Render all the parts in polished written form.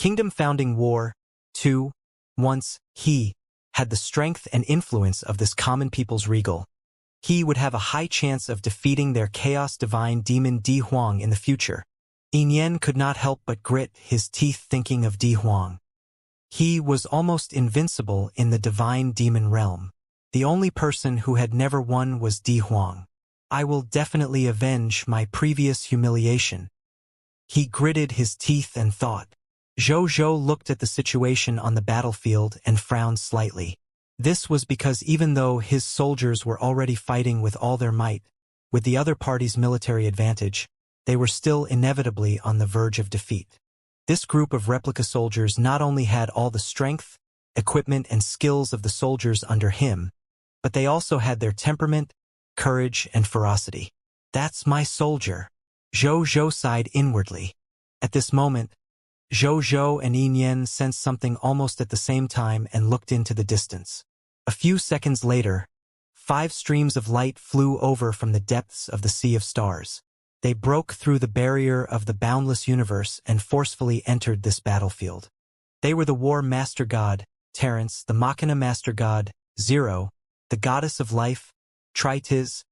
Kingdom Founding War 2. Once, he had the strength and influence of this common people's regal. He would have a high chance of defeating their chaos divine demon Di Huang in the future. Yin could not help but grit his teeth thinking of Di Huang. He was almost invincible in the divine demon realm. The only person who had never won was Di Huang. I will definitely avenge my previous humiliation. He gritted his teeth and thought. Zhou looked at the situation on the battlefield and frowned slightly. This was because even though his soldiers were already fighting with all their might, with the other party's military advantage, they were still inevitably on the verge of defeat. This group of replica soldiers not only had all the strength, equipment, and skills of the soldiers under him, but they also had their temperament, courage, and ferocity. That's my soldier. Zhou sighed inwardly. At this moment, Zhou and Yin sensed something almost at the same time and looked into the distance. A few seconds later, 5 streams of light flew over from the depths of the Sea of Stars. They broke through the barrier of the boundless universe and forcefully entered this battlefield. They were the War Master God, Terence, the Machina Master God, Zero, the Goddess of Life, Tritis,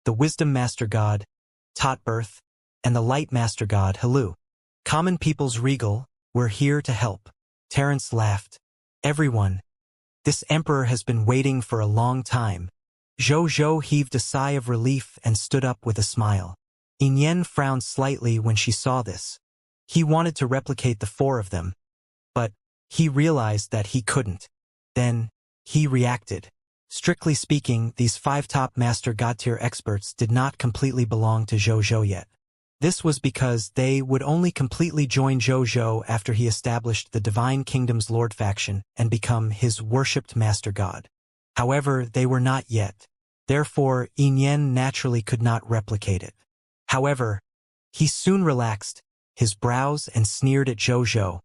the Wisdom Master God, Totbirth, and the Light Master God, Halu. Common people's regal, we're here to help. Terence laughed. Everyone. This emperor has been waiting for a long time. Zhou heaved a sigh of relief and stood up with a smile. Yin frowned slightly when she saw this. He wanted to replicate the 4 of them, but he realized that he couldn't. Then, he reacted. Strictly speaking, these 5 top Master God tier experts did not completely belong to Zhou yet. This was because they would only completely join Zhou after he established the Divine Kingdom's Lord faction and become his worshipped Master God. However, they were not yet. Therefore, Yin naturally could not replicate it. However, he soon relaxed his brows and sneered at Zhou.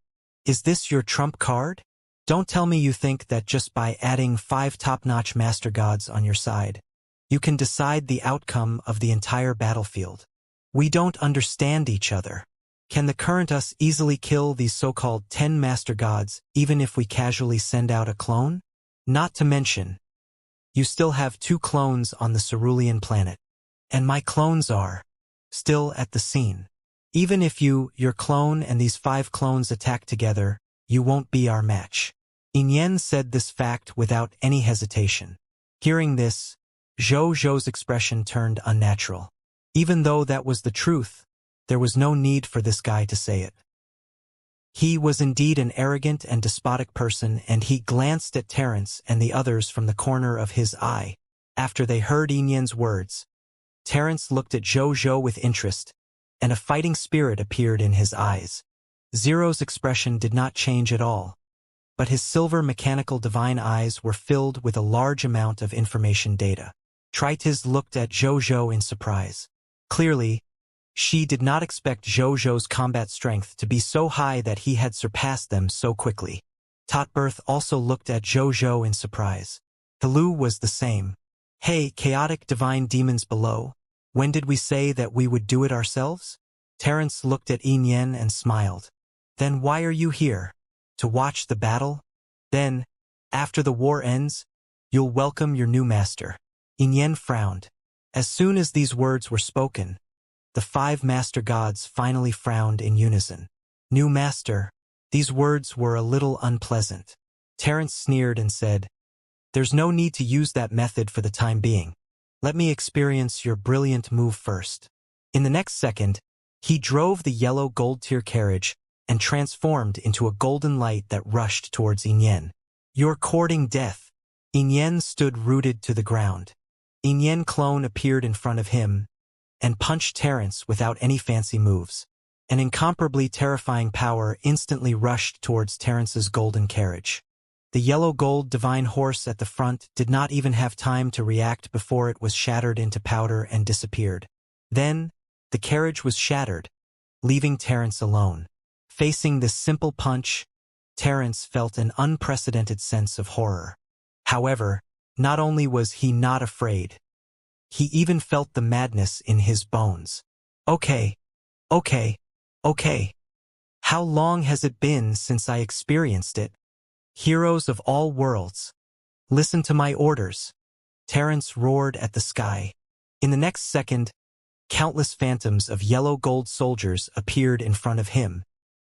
Is this your trump card? Don't tell me you think that just by adding 5 top-notch Master Gods on your side, you can decide the outcome of the entire battlefield. We don't understand each other. Can the current us easily kill these so-called 10 Master Gods even if we casually send out a clone? Not to mention, you still have 2 clones on the Cerulean planet. And my clones are still at the scene. Even if your clone and these 5 clones attack together, you won't be our match. Yin said this fact without any hesitation. Hearing this, Zhou's expression turned unnatural. Even though that was the truth, there was no need for this guy to say it. He was indeed an arrogant and despotic person, and he glanced at Terence and the others from the corner of his eye. After they heard Yin's words, Terence looked at Zhou with interest, and a fighting spirit appeared in his eyes. Zero's expression did not change at all, but his silver mechanical divine eyes were filled with a large amount of information data. Tritis looked at Zhou in surprise. Clearly, she did not expect Zhou's combat strength to be so high that he had surpassed them so quickly. Totbirth also looked at Zhou in surprise. Halu was the same. Hey, chaotic divine demons below, when did we say that we would do it ourselves? Terence looked at Yin and smiled. Then why are you here? To watch the battle? Then, after the war ends, you'll welcome your new master. Yin frowned. As soon as these words were spoken, the 5 Master Gods finally frowned in unison. New master. These words were a little unpleasant. Terence sneered and said, There's no need to use that method for the time being. Let me experience your brilliant move first. In the next second, he drove the yellow gold tier carriage and transformed into a golden light that rushed towards Yin. You're courting death. Yin stood rooted to the ground. Yin clone appeared in front of him and punched Terence without any fancy moves. An incomparably terrifying power instantly rushed towards Terence's golden carriage. The yellow gold divine horse at the front did not even have time to react before it was shattered into powder and disappeared. Then, the carriage was shattered, leaving Terence alone. Facing this simple punch, Terence felt an unprecedented sense of horror. However, not only was he not afraid, he even felt the madness in his bones. Okay. How long has it been since I experienced it? Heroes of all worlds, listen to my orders. Terence roared at the sky. In the next second, countless phantoms of yellow gold soldiers appeared in front of him.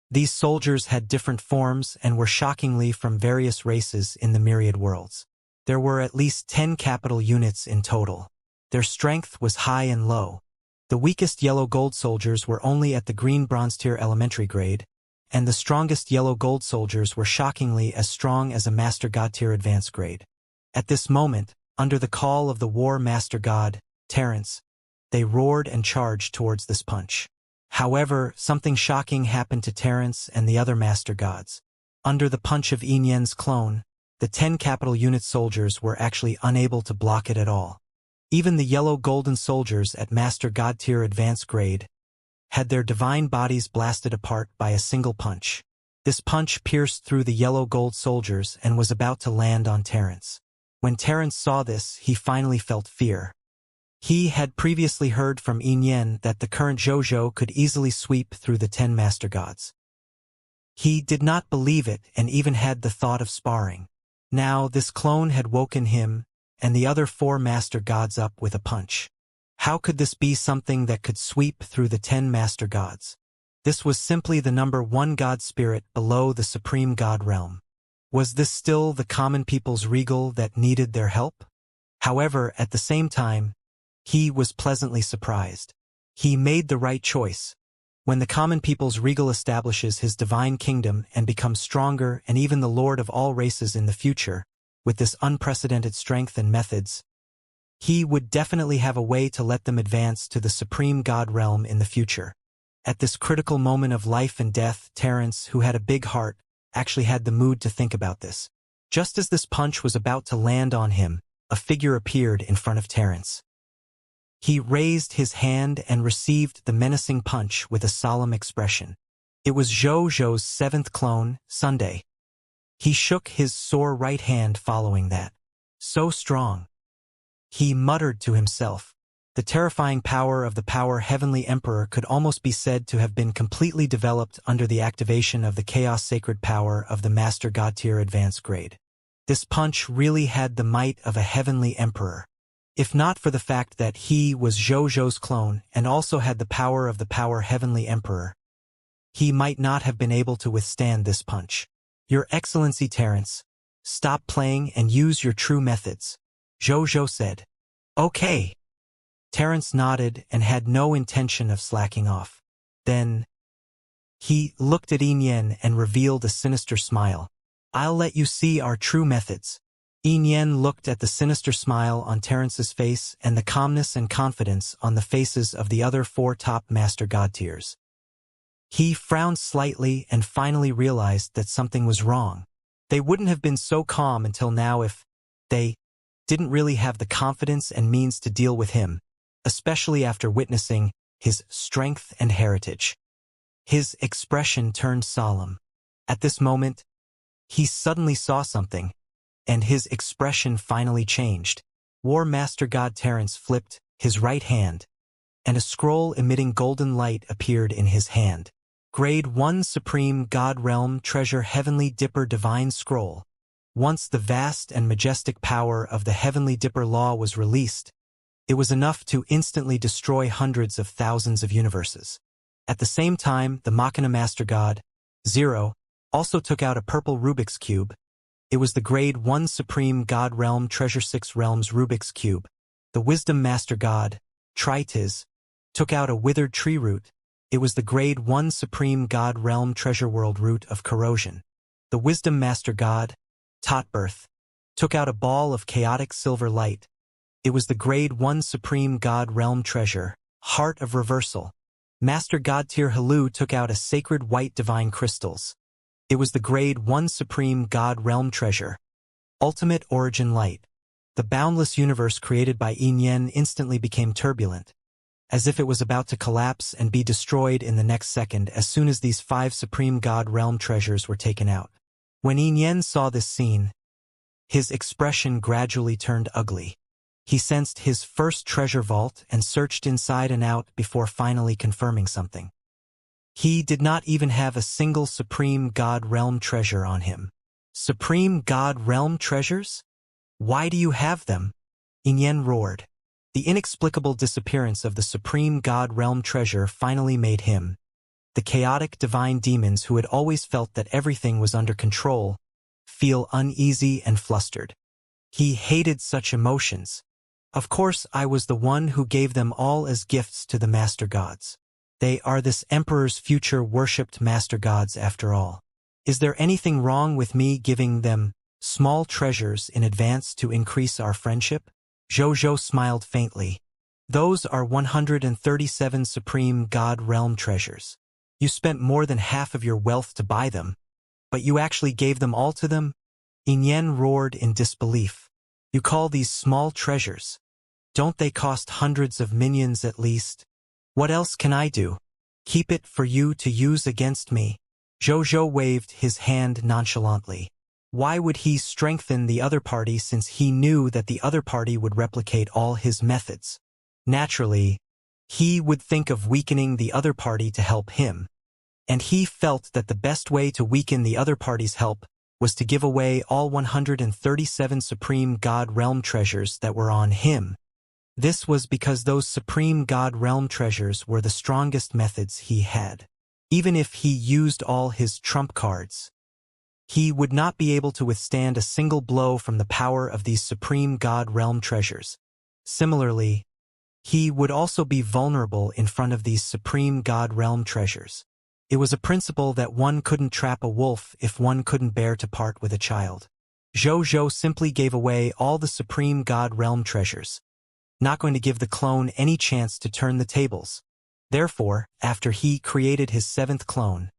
These soldiers had different forms and were shockingly from various races in the myriad worlds. There were at least 10 capital units in total. Their strength was high and low. The weakest yellow gold soldiers were only at the green bronze tier elementary grade, and the strongest yellow gold soldiers were shockingly as strong as a master god tier advanced grade. At this moment, under the call of the war master god, Terence, they roared and charged towards this punch. However, something shocking happened to Terence and the other master gods. Under the punch of Inyen's clone, the 10 capital unit soldiers were actually unable to block it at all. Even the yellow golden soldiers at master god tier advanced grade had their divine bodies blasted apart by a single punch. This punch pierced through the yellow gold soldiers and was about to land on Terence. When Terence saw this, he finally felt fear. He had previously heard from Inyen that the current Jojo could easily sweep through the 10 master gods. He did not believe it and even had the thought of sparring. Now this clone had woken him and the other 4 master gods up with a punch. How could this be something that could sweep through the 10 master gods? This was simply the number 1 god spirit below the supreme god realm. Was this still the common people's regal that needed their help? However, at the same time, he was pleasantly surprised. He made the right choice. When the common people's regal establishes his divine kingdom and becomes stronger and even the lord of all races in the future, with this unprecedented strength and methods, he would definitely have a way to let them advance to the supreme god realm in the future. At this critical moment of life and death, Terence, who had a big heart, actually had the mood to think about this. Just as this punch was about to land on him, a figure appeared in front of Terence. He raised his hand and received the menacing punch with a solemn expression. It was Jojo's 7th clone, Sunday. He shook his sore right hand following that. So strong. He muttered to himself. The terrifying power of the Power Heavenly Emperor could almost be said to have been completely developed under the activation of the Chaos Sacred Power of the Master God Tier Advanced Grade. This punch really had the might of a Heavenly Emperor. If not for the fact that he was Jojo's clone and also had the power of the Power Heavenly Emperor, he might not have been able to withstand this punch. Your Excellency Terence, stop playing and use your true methods, Jojo said. Okay. Terence nodded and had no intention of slacking off. Then, he looked at Inyen and revealed a sinister smile. I'll let you see our true methods. Inyen looked at the sinister smile on Terence's face and the calmness and confidence on the faces of the other 4 top Master God tiers. He frowned slightly and finally realized that something was wrong. They wouldn't have been so calm until now if they didn't really have the confidence and means to deal with him, especially after witnessing his strength and heritage. His expression turned solemn. At this moment, he suddenly saw something, and his expression finally changed. War Master God Terence flipped his right hand, and a scroll emitting golden light appeared in his hand. Grade 1 Supreme God Realm Treasure Heavenly Dipper Divine Scroll. Once the vast and majestic power of the Heavenly Dipper Law was released, it was enough to instantly destroy hundreds of thousands of universes. At the same time, the Machina Master God, Zero, also took out a purple Rubik's Cube. It was the Grade 1 Supreme God Realm Treasure 6 Realms Rubik's Cube. The Wisdom Master God, Tritiz, took out a withered tree root. It was the Grade 1 Supreme God Realm Treasure World Root of Corrosion. The Wisdom Master God, Totbirth, took out a ball of chaotic silver light. It was the Grade 1 Supreme God Realm Treasure, Heart of Reversal. Master God Tier Halu took out a sacred white divine crystals. It was the Grade 1 Supreme God Realm Treasure, Ultimate Origin Light. The boundless universe created by Inyen instantly became turbulent, as if it was about to collapse and be destroyed in the next second as soon as these 5 Supreme God Realm treasures were taken out. When Inyen saw this scene, his expression gradually turned ugly. He sensed his first treasure vault and searched inside and out before finally confirming something. He did not even have a single Supreme God Realm treasure on him. Supreme God Realm treasures? Why do you have them? Yin roared. The inexplicable disappearance of the Supreme God Realm treasure finally made him, the chaotic divine demons who had always felt that everything was under control, feel uneasy and flustered. He hated such emotions. Of course, I was the one who gave them all as gifts to the master gods. They are this emperor's future worshipped master gods after all. Is there anything wrong with me giving them small treasures in advance to increase our friendship? Zhou smiled faintly. Those are 137 Supreme God Realm treasures. You spent more than half of your wealth to buy them, but you actually gave them all to them? Yin roared in disbelief. You call these small treasures? Don't they cost hundreds of millions at least? What else can I do? Keep it for you to use against me? Zhou waved his hand nonchalantly. Why would he strengthen the other party since he knew that the other party would replicate all his methods? Naturally, he would think of weakening the other party to help him, and he felt that the best way to weaken the other party's help was to give away all 137 Supreme God Realm treasures that were on him. This was because those Supreme God Realm treasures were the strongest methods he had. Even if he used all his trump cards, he would not be able to withstand a single blow from the power of these Supreme God Realm treasures. Similarly, he would also be vulnerable in front of these Supreme God Realm treasures. It was a principle that one couldn't trap a wolf if one couldn't bear to part with a child. Zhou simply gave away all the Supreme God Realm treasures, not going to give the clone any chance to turn the tables. Therefore, after he created his seventh clone,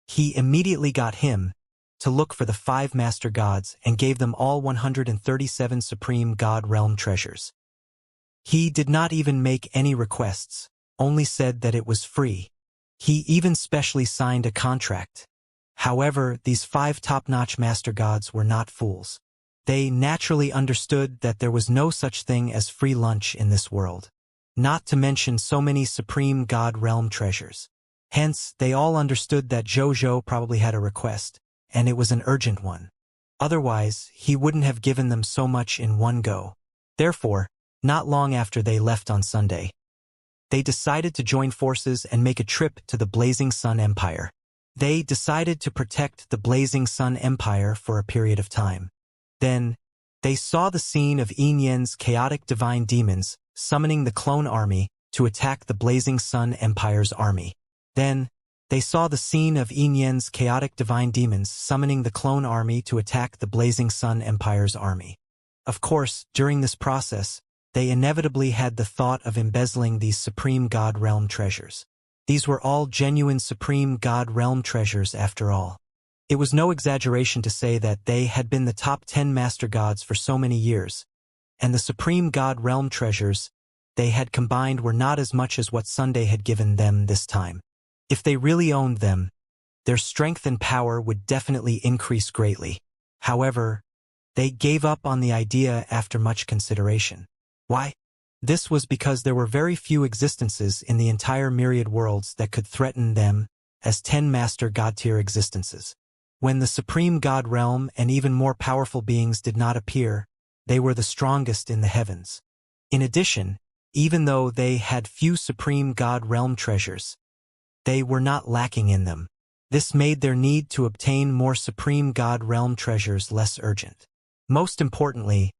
he immediately got him to look for the 5 master gods and gave them all 137 Supreme God Realm treasures. He did not even make any requests, only said that it was free. He even specially signed a contract. However, these 5 top-notch master gods were not fools. They naturally understood that there was no such thing as free lunch in this world, not to mention so many Supreme God Realm treasures. Hence, they all understood that Zhou probably had a request, and it was an urgent one. Otherwise, he wouldn't have given them so much in one go. Therefore, not long after they left on Sunday, they decided to join forces and make a trip to the Blazing Sun Empire. They decided to protect the Blazing Sun Empire for a period of time. Then, they saw the scene of Yin's chaotic divine demons summoning the clone army to attack the Blazing Sun Empire's army. Then, they saw the scene of Yin's chaotic divine demons summoning the clone army to attack the Blazing Sun Empire's army. Of course, during this process, they inevitably had the thought of embezzling these Supreme God Realm treasures. These were all genuine Supreme God Realm treasures after all. It was no exaggeration to say that they had been the top 10 master gods for so many years, and the Supreme God Realm treasures they had combined were not as much as what Sunday had given them this time. If they really owned them, their strength and power would definitely increase greatly. However, they gave up on the idea after much consideration. Why? This was because there were very few existences in the entire myriad worlds that could threaten them as 10 master god-tier existences. When the Supreme God Realm and even more powerful beings did not appear, they were the strongest in the heavens. In addition, even though they had few Supreme God Realm treasures, they were not lacking in them. This made their need to obtain more Supreme God Realm treasures less urgent. Most importantly,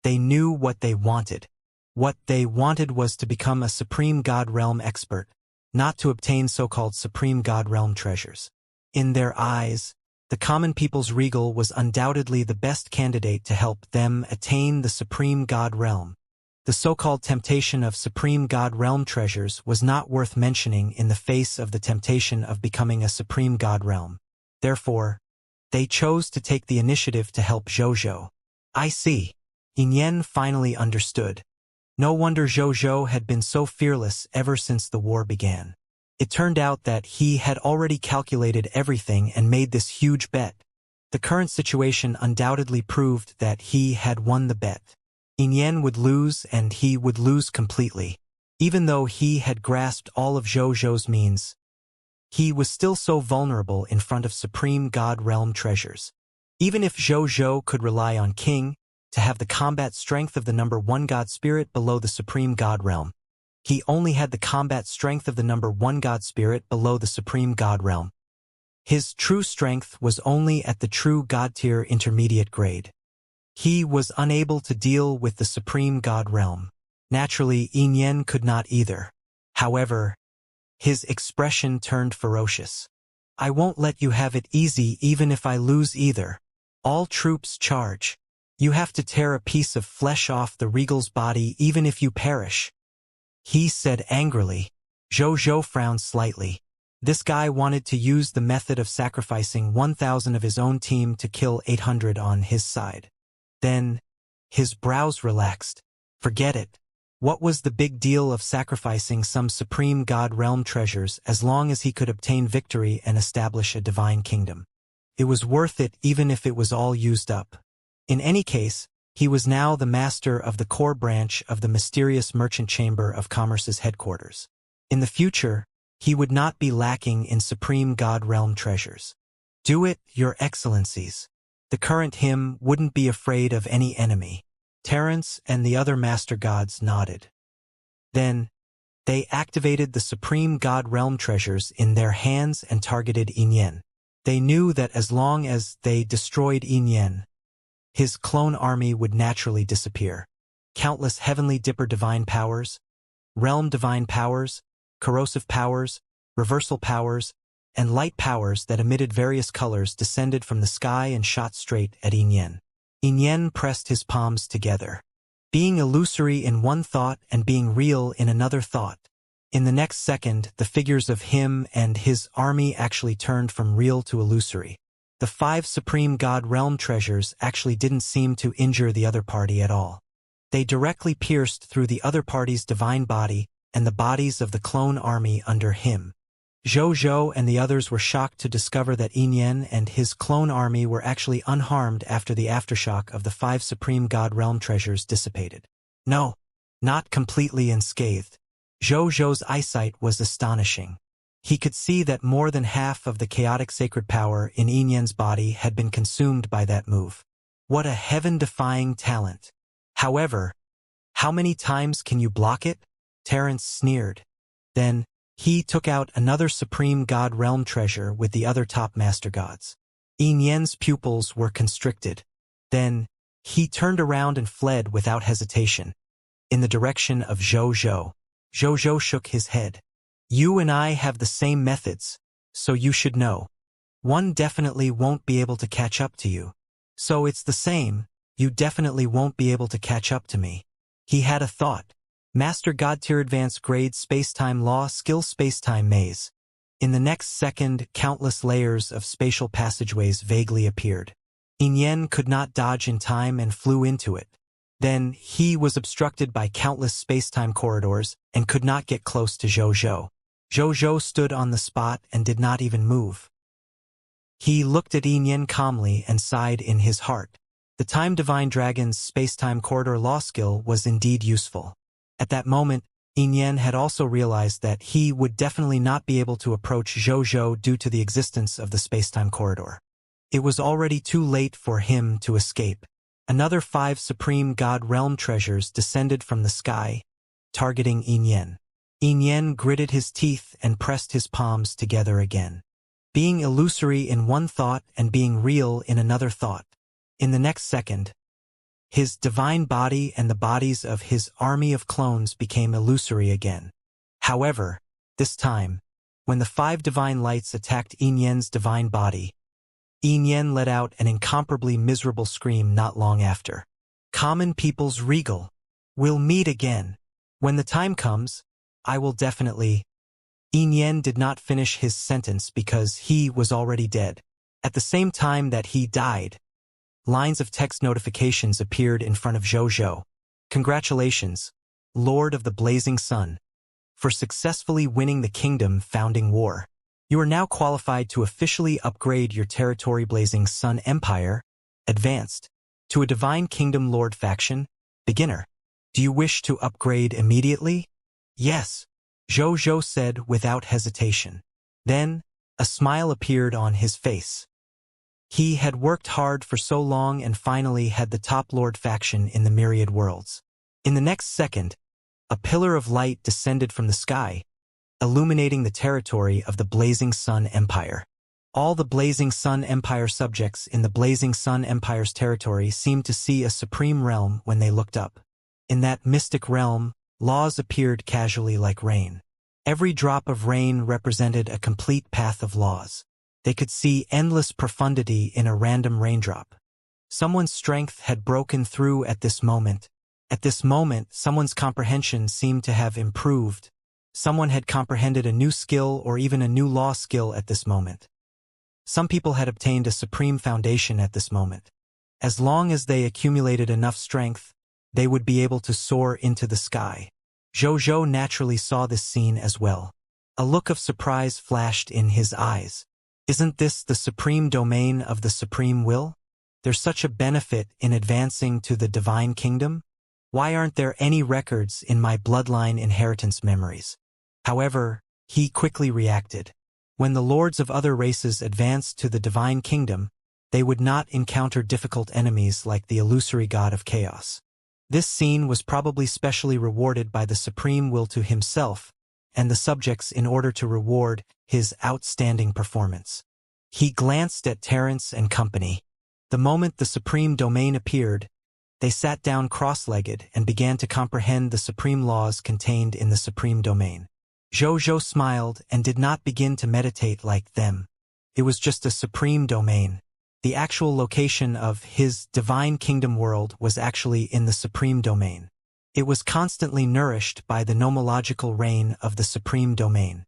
they knew what they wanted. What they wanted was to become a Supreme God Realm expert, not to obtain so-called Supreme God Realm treasures. In their eyes, the common people's regal was undoubtedly the best candidate to help them attain the Supreme God Realm. The so-called temptation of Supreme God Realm treasures was not worth mentioning in the face of the temptation of becoming a Supreme God Realm. Therefore, they chose to take the initiative to help Zhou. I see. Yin finally understood. No wonder Zhou had been so fearless ever since the war began. It turned out that he had already calculated everything and made this huge bet. The current situation undoubtedly proved that he had won the bet. Yin would lose and he would lose completely. Even though he had grasped all of Zhou's means, he was still so vulnerable in front of Supreme God Realm treasures. Even if Zhou could rely on King to have the combat strength of the number 1 God Spirit below the Supreme God Realm, he only had the combat strength of the number 1 God Spirit below the Supreme God Realm. His true strength was only at the true God tier intermediate grade. He was unable to deal with the Supreme God Realm. Naturally, Yin could not either. However, his expression turned ferocious. I won't let you have it easy even if I lose either. All troops charge. You have to tear a piece of flesh off the regal's body even if you perish, he said angrily. Zhou frowned slightly. This guy wanted to use the method of sacrificing 1,000 of his own team to kill 800 on his side. Then, his brows relaxed. Forget it. What was the big deal of sacrificing some Supreme God Realm treasures as long as he could obtain victory and establish a divine kingdom? It was worth it even if it was all used up. In any case, he was now the master of the core branch of the mysterious Merchant Chamber of Commerce's headquarters. In the future, he would not be lacking in Supreme God Realm treasures. Do it, Your Excellencies. The current him wouldn't be afraid of any enemy. Terence and the other Master Gods nodded. Then, they activated the Supreme God Realm treasures in their hands and targeted Yin. They knew that as long as they destroyed Yin, his clone army would naturally disappear. Countless Heavenly Dipper divine powers, Realm divine powers, corrosive powers, reversal powers, and light powers that emitted various colors descended from the sky and shot straight at Yin. Yin pressed his palms together. Being illusory in one thought and being real in another thought. In the next second, the figures of him and his army actually turned from real to illusory. The 5 Supreme God Realm treasures actually didn't seem to injure the other party at all. They directly pierced through the other party's divine body and the bodies of the clone army under him. Zhou and the others were shocked to discover that Yin and his clone army were actually unharmed after the aftershock of the 5 Supreme God Realm treasures dissipated. No, not completely unscathed. Zhou's eyesight was astonishing. He could see that more than half of the chaotic sacred power in Yin's body had been consumed by that move. What a heaven-defying talent. However, how many times can you block it? Terence sneered. Then, he took out another Supreme God Realm treasure with the other top Master Gods. Yin's pupils were constricted. Then, he turned around and fled without hesitation, in the direction of Zhou. Zhou shook his head. You and I have the same methods, so you should know. One definitely won't be able to catch up to you. So it's the same, you definitely won't be able to catch up to me. He had a thought. Master God Tier Advanced Grade Spacetime Law Skill Spacetime Maze. In the next second, countless layers of spatial passageways vaguely appeared. Yin could not dodge in time and flew into it. Then, he was obstructed by countless spacetime corridors and could not get close to Zhou. Zhou stood on the spot and did not even move. He looked at Yin calmly and sighed in his heart. The Time Divine Dragon's spacetime corridor law skill was indeed useful. At that moment, Yin had also realized that he would definitely not be able to approach Zhou due to the existence of the spacetime corridor. It was already too late for him to escape. Another 5 Supreme God Realm treasures descended from the sky, targeting Yin. Yin gritted his teeth and pressed his palms together again. Being illusory in one thought and being real in another thought. In the next second, his divine body and the bodies of his army of clones became illusory again. However, this time, when the 5 divine lights attacked Yin's divine body, Yin let out an incomparably miserable scream not long after. Common people's regal. We'll meet again. When the time comes, I will definitely. Yin did not finish his sentence because he was already dead. At the same time that he died, lines of text notifications appeared in front of Zhou. Congratulations, Lord of the Blazing Sun, for successfully winning the Kingdom Founding War. You are now qualified to officially upgrade your territory Blazing Sun Empire, Advanced, to a Divine Kingdom Lord faction, Beginner. Do you wish to upgrade immediately? Yes, Zhou said without hesitation. Then, A smile appeared on his face. He had worked hard for so long and finally had the top Lord faction in the myriad worlds. In the next second, a pillar of light descended from the sky, illuminating the territory of the Blazing Sun Empire. All the Blazing Sun Empire subjects in the Blazing Sun Empire's territory seemed to see a supreme realm when they looked up. In that mystic realm, laws appeared casually like rain. Every drop of rain represented a complete path of laws. They could see endless profundity in a random raindrop. Someone's strength had broken through at this moment. At this moment, someone's comprehension seemed to have improved. Someone had comprehended a new skill or even a new law skill at this moment. Some people had obtained a supreme foundation at this moment. As long as they accumulated enough strength, they would be able to soar into the sky. Zhou naturally saw this scene as well. A look of surprise flashed in his eyes. Isn't this the supreme domain of the supreme will? There's such a benefit in advancing to the divine kingdom? Why aren't there any records in my bloodline inheritance memories? However, he quickly reacted. When the lords of other races advanced to the divine kingdom, they would not encounter difficult enemies like the illusory god of chaos. This scene was probably specially rewarded by the supreme will to himself and the subjects in order to reward his outstanding performance. He glanced at Terence and company. The moment the supreme domain appeared, they sat down cross-legged and began to comprehend the supreme laws contained in the supreme domain. Zhou smiled and did not begin to meditate like them. It was just a supreme domain. The actual location of his divine kingdom world was actually in the supreme domain. It was constantly nourished by the nomological reign of the supreme domain.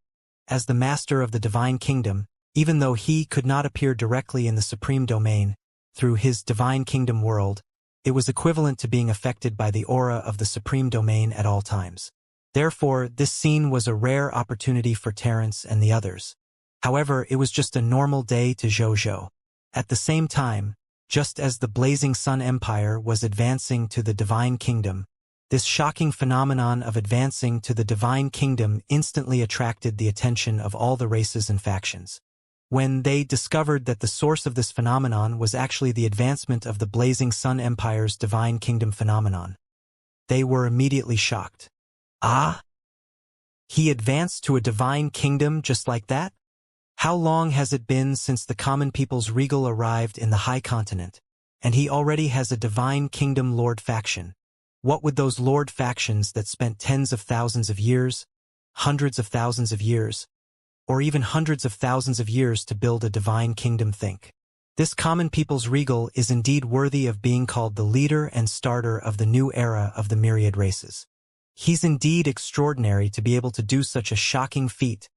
As the master of the divine kingdom, even though he could not appear directly in the supreme domain, through his divine kingdom world, it was equivalent to being affected by the aura of the supreme domain at all times. Therefore, this scene was a rare opportunity for Terence and the others. However, it was just a normal day to Zhou. At the same time, just as the Blazing Sun Empire was advancing to the divine kingdom, this shocking phenomenon of advancing to the divine kingdom instantly attracted the attention of all the races and factions. When they discovered that the source of this phenomenon was actually the advancement of the Blazing Sun Empire's divine kingdom phenomenon, they were immediately shocked. Ah? He advanced to a divine kingdom just like that? How long has it been since the common people's regal arrived in the high continent, and he already has a divine kingdom lord faction? What would those lord factions that spent tens of thousands of years, hundreds of thousands of years, or even hundreds of thousands of years to build a divine kingdom think? This common people's regal is indeed worthy of being called the leader and starter of the new era of the myriad races. He's indeed extraordinary to be able to do such a shocking feat.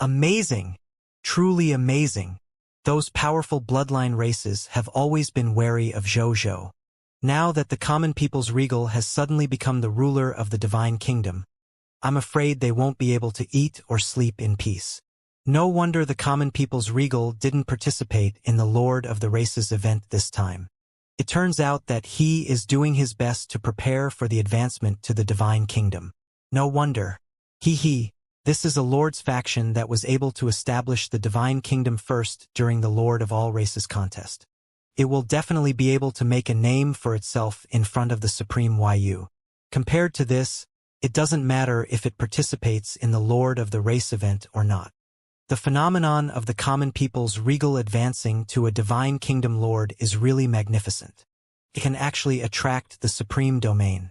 Amazing! Truly amazing. Those powerful bloodline races have always been wary of Zhou. Now that the common people's regal has suddenly become the ruler of the divine kingdom, I'm afraid they won't be able to eat or sleep in peace. No wonder the common people's regal didn't participate in the Lord of the Races event this time. It turns out that he is doing his best to prepare for the advancement to the divine kingdom. No wonder. This is a Lord's faction that was able to establish the divine kingdom first during the Lord of all Races contest. It will definitely be able to make a name for itself in front of the Supreme Yu. Compared to this, it doesn't matter if it participates in the Lord of the Race event or not. The phenomenon of the common people's regal advancing to a divine kingdom lord is really magnificent. It can actually attract the supreme domain.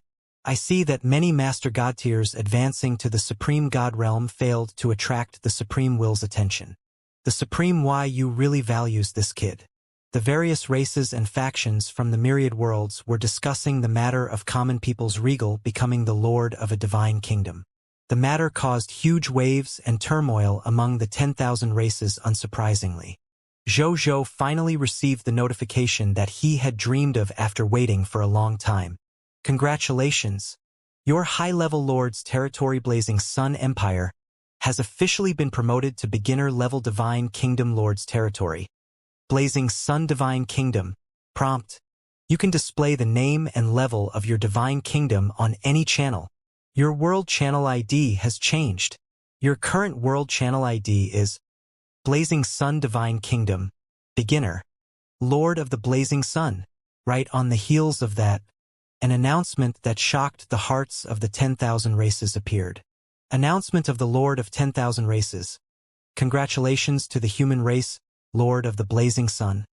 I see that many Master God tiers advancing to the Supreme God realm failed to attract the Supreme Will's attention. The Supreme Yu really values this kid. The various races and factions from the myriad worlds were discussing the matter of common people's regal becoming the lord of a divine kingdom. The matter caused huge waves and turmoil among the 10,000 races unsurprisingly. Zhou finally received the notification that he had dreamed of after waiting for a long time. Congratulations! Your high-level lord's territory Blazing Sun Empire has officially been promoted to beginner-level Divine Kingdom Lord's territory. Blazing Sun Divine Kingdom. Prompt. You can display the name and level of your Divine Kingdom on any channel. Your World Channel ID has changed. Your current World Channel ID is Blazing Sun Divine Kingdom, Beginner, Lord of the Blazing Sun. Right on the heels of that, an announcement that shocked the hearts of the 10,000 races appeared. Announcement of the Lord of 10,000 races. Congratulations to the human race, Lord of the Blazing Sun,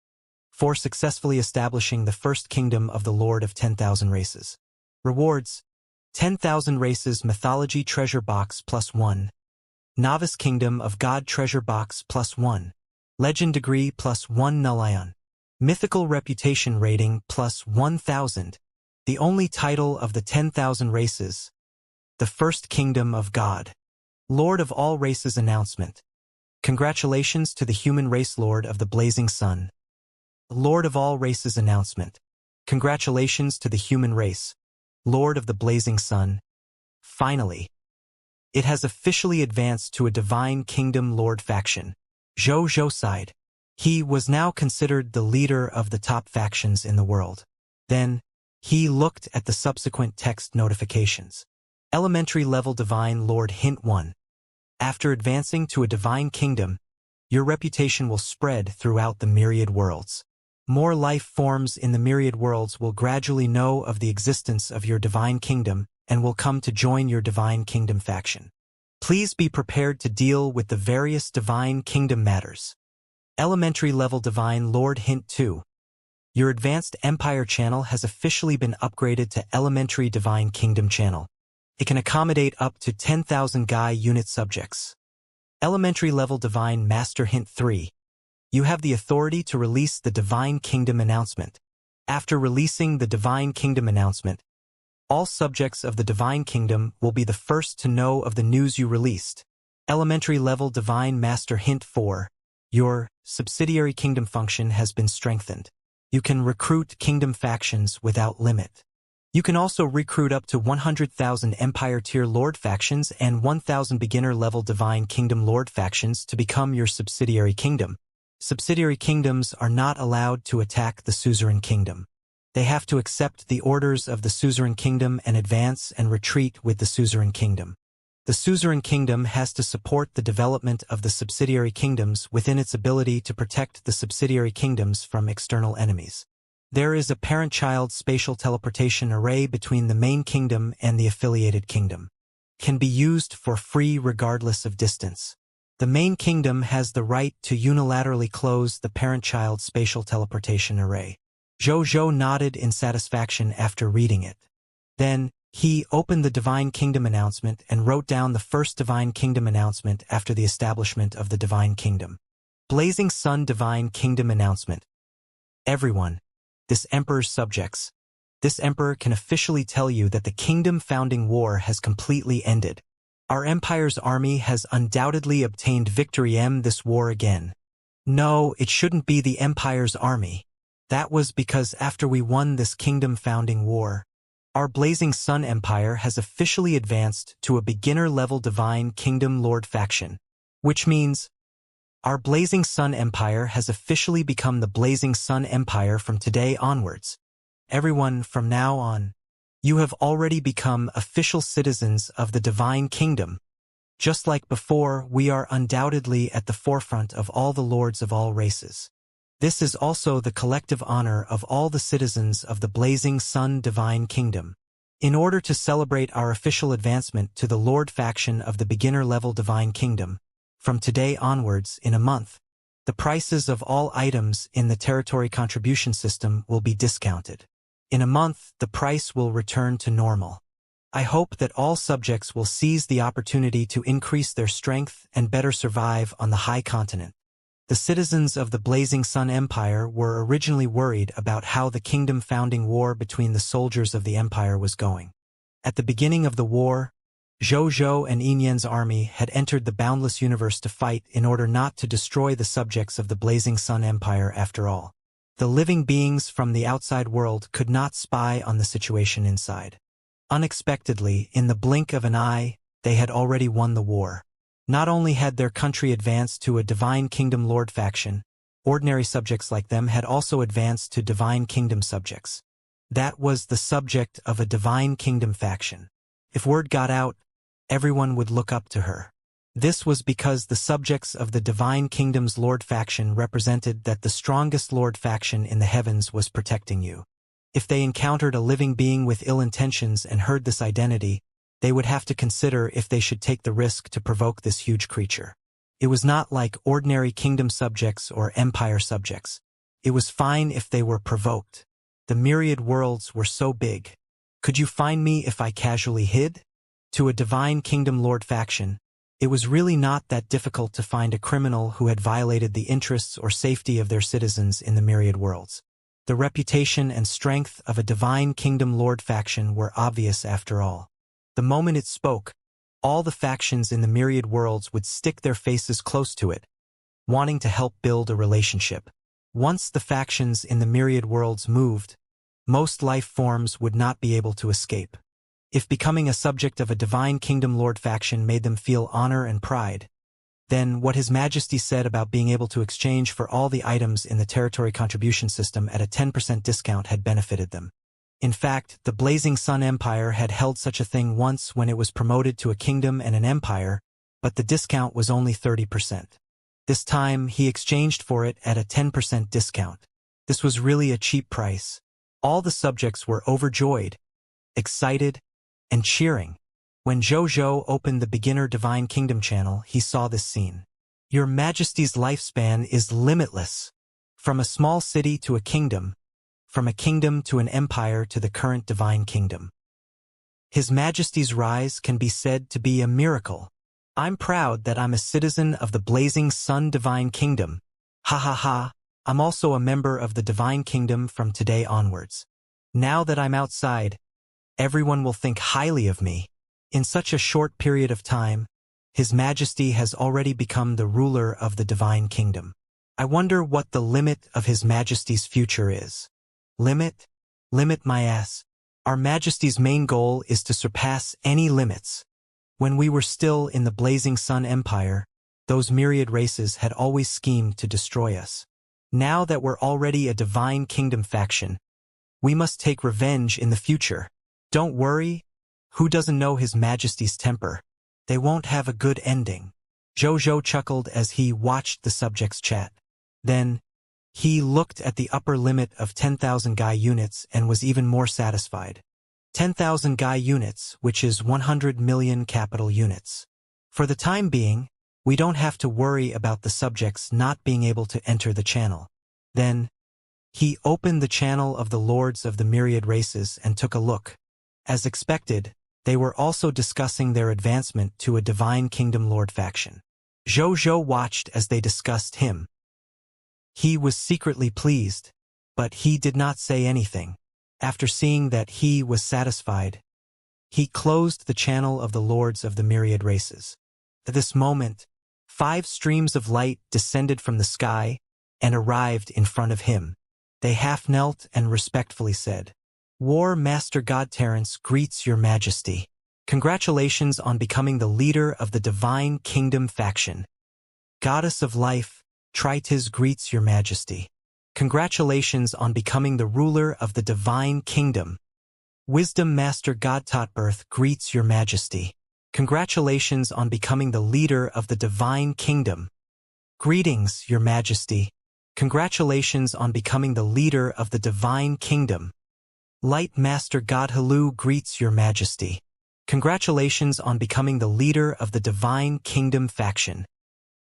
for successfully establishing the first kingdom of the Lord of 10,000 races. Rewards: 10,000 races mythology treasure box +1. Novice Kingdom of God treasure box +1. Legend degree +1 null ion. Mythical reputation rating +1000. The only title of the 10,000 races. The first kingdom of God. Lord of all races announcement. Congratulations to the human race Lord of the Blazing Sun. Lord of all races announcement. Congratulations to the human race, Lord of the Blazing Sun. Finally, it has officially advanced to a Divine Kingdom Lord faction. Zhou sighed. He was now considered the leader of the top factions in the world. Then, he looked at the subsequent text notifications. Elementary level Divine Lord Hint 1. After advancing to a Divine Kingdom, your reputation will spread throughout the myriad worlds. More life forms in the myriad worlds will gradually know of the existence of your Divine Kingdom and will come to join your Divine Kingdom faction. Please be prepared to deal with the various Divine Kingdom matters. Elementary level Divine Lord Hint 2. Your Advanced Empire channel has officially been upgraded to Elementary Divine Kingdom channel. It can accommodate up to 10,000 Guy unit subjects. Elementary level Divine Master Hint 3. You have the authority to release the Divine Kingdom announcement. After releasing the Divine Kingdom announcement, all subjects of the Divine Kingdom will be the first to know of the news you released. Elementary level Divine Master Hint 4. Your subsidiary kingdom function has been strengthened. You can recruit kingdom factions without limit. You can also recruit up to 100,000 Empire Tier Lord factions and 1,000 beginner level Divine Kingdom Lord factions to become your subsidiary kingdom. Subsidiary kingdoms are not allowed to attack the suzerain kingdom. They have to accept the orders of the suzerain kingdom and advance and retreat with the suzerain kingdom. The suzerain kingdom has to support the development of the subsidiary kingdoms within its ability to protect the subsidiary kingdoms from external enemies. There is a parent-child spatial teleportation array between the main kingdom and the affiliated kingdom. Can be used for free regardless of distance. The main kingdom has the right to unilaterally close the parent-child spatial teleportation array. Zhou nodded in satisfaction after reading it. Then, he opened the Divine Kingdom announcement and wrote down the first Divine Kingdom announcement after the establishment of the Divine Kingdom. Blazing Sun Divine Kingdom announcement. Everyone, this Emperor's subjects. This Emperor can officially tell you that the Kingdom Founding War has completely ended. Our Empire's army has undoubtedly obtained victory in this war again. No, it shouldn't be the Empire's army. That was because after we won this Kingdom Founding War, our Blazing Sun Empire has officially advanced to a beginner-level Divine Kingdom Lord faction, which means our Blazing Sun Empire has officially become the Blazing Sun Empire from today onwards. Everyone from now on, you have already become official citizens of the Divine Kingdom. Just like before, we are undoubtedly at the forefront of all the lords of all races. This is also the collective honor of all the citizens of the Blazing Sun Divine Kingdom. In order to celebrate our official advancement to the Lord faction of the beginner-level Divine Kingdom, from today onwards in a month, the prices of all items in the territory contribution system will be discounted. In a month, the price will return to normal. I hope that all subjects will seize the opportunity to increase their strength and better survive on the high continent. The citizens of the Blazing Sun Empire were originally worried about how the Kingdom Founding War between the soldiers of the Empire was going. At the beginning of the war, Zhou and Yinyan's army had entered the boundless universe to fight in order not to destroy the subjects of the Blazing Sun Empire after all. The living beings from the outside world could not spy on the situation inside. Unexpectedly, in the blink of an eye, they had already won the war. Not only had their country advanced to a Divine Kingdom Lord faction, ordinary subjects like them had also advanced to Divine Kingdom subjects. That was the subject of a Divine Kingdom faction. If word got out, everyone would look up to her. This was because the subjects of the Divine Kingdom's Lord faction represented that the strongest Lord faction in the heavens was protecting you. If they encountered a living being with ill intentions and heard this identity, they would have to consider if they should take the risk to provoke this huge creature. It was not like ordinary kingdom subjects or empire subjects. It was fine if they were provoked. The myriad worlds were so big. Could you find me if I casually hid? To a Divine Kingdom Lord faction, it was really not that difficult to find a criminal who had violated the interests or safety of their citizens in the myriad worlds. The reputation and strength of a Divine Kingdom Lord faction were obvious after all. The moment it spoke, all the factions in the myriad worlds would stick their faces close to it, wanting to help build a relationship. Once the factions in the myriad worlds moved, most life forms would not be able to escape. If becoming a subject of a Divine Kingdom Lord faction made them feel honor and pride, then what His Majesty said about being able to exchange for all the items in the territory contribution system at a 10% discount had benefited them. In fact, the Blazing Sun Empire had held such a thing once when it was promoted to a kingdom and an empire, but the discount was only 30%. This time, he exchanged for it at a 10% discount. This was really a cheap price. All the subjects were overjoyed, excited, and cheering. When Zhou opened the Beginner Divine Kingdom channel, he saw this scene. Your Majesty's lifespan is limitless. From a small city to a kingdom, from a kingdom to an empire to the current Divine Kingdom. His Majesty's rise can be said to be a miracle. I'm proud that I'm a citizen of the Blazing Sun Divine Kingdom. Ha ha ha, I'm also a member of the Divine Kingdom from today onwards. Now that I'm outside, everyone will think highly of me. In such a short period of time, His Majesty has already become the ruler of the Divine Kingdom. I wonder what the limit of His Majesty's future is. Limit? Limit my ass. Our Majesty's main goal is to surpass any limits. When we were still in the Blazing Sun Empire, those myriad races had always schemed to destroy us. Now that we're already a Divine Kingdom faction, we must take revenge in the future. Don't worry, who doesn't know His Majesty's temper? They won't have a good ending. Zhou chuckled as he watched the subjects chat. Then, he looked at the upper limit of 10,000 Guy units and was even more satisfied. 10,000 Guy units, which is 100 million capital units. For the time being, we don't have to worry about the subjects not being able to enter the channel. Then, he opened the channel of the Lords of the Myriad Races and took a look. As expected, they were also discussing their advancement to a Divine Kingdom Lord faction. Zhou watched as they discussed him. He was secretly pleased, but he did not say anything. After seeing that he was satisfied, he closed the channel of the Lords of the Myriad Races. At this moment, 5 streams of light descended from the sky and arrived in front of him. They half knelt and respectfully said, War Master God Terrence greets Your Majesty. Congratulations on becoming the leader of the Divine Kingdom faction. Goddess of Life, Tritis greets Your Majesty. Congratulations on becoming the ruler of the Divine Kingdom. Wisdom Master God Totbirth greets Your Majesty. Congratulations on becoming the leader of the Divine Kingdom. Greetings, Your Majesty. Congratulations on becoming the leader of the Divine Kingdom. Light Master God Halu greets Your Majesty. Congratulations on becoming the leader of the Divine Kingdom faction.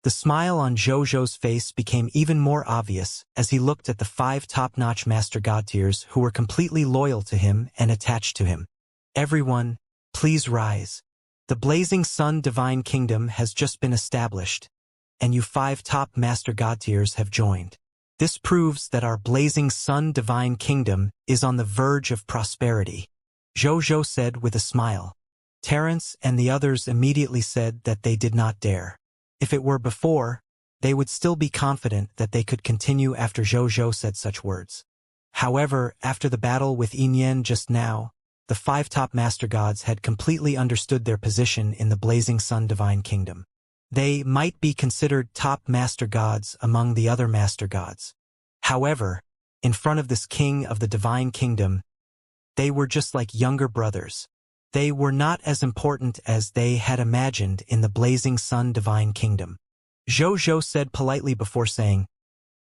The smile on Zhou's face became even more obvious as he looked at the 5 top-notch Master God tiers who were completely loyal to him and attached to him. Everyone, please rise. The Blazing Sun Divine Kingdom has just been established, and you 5 top Master God tiers have joined. This proves that our Blazing Sun Divine Kingdom is on the verge of prosperity. Zhou said with a smile. Terrence and the others immediately said that they did not dare. If it were before, they would still be confident that they could continue after Zhou said such words. However, after the battle with Yin just now, the 5 top Master Gods had completely understood their position in the Blazing Sun Divine Kingdom. They might be considered top Master Gods among the other Master Gods. However, in front of this King of the Divine Kingdom, they were just like younger brothers. They were not as important as they had imagined in the Blazing Sun Divine Kingdom. Zhou said politely before saying,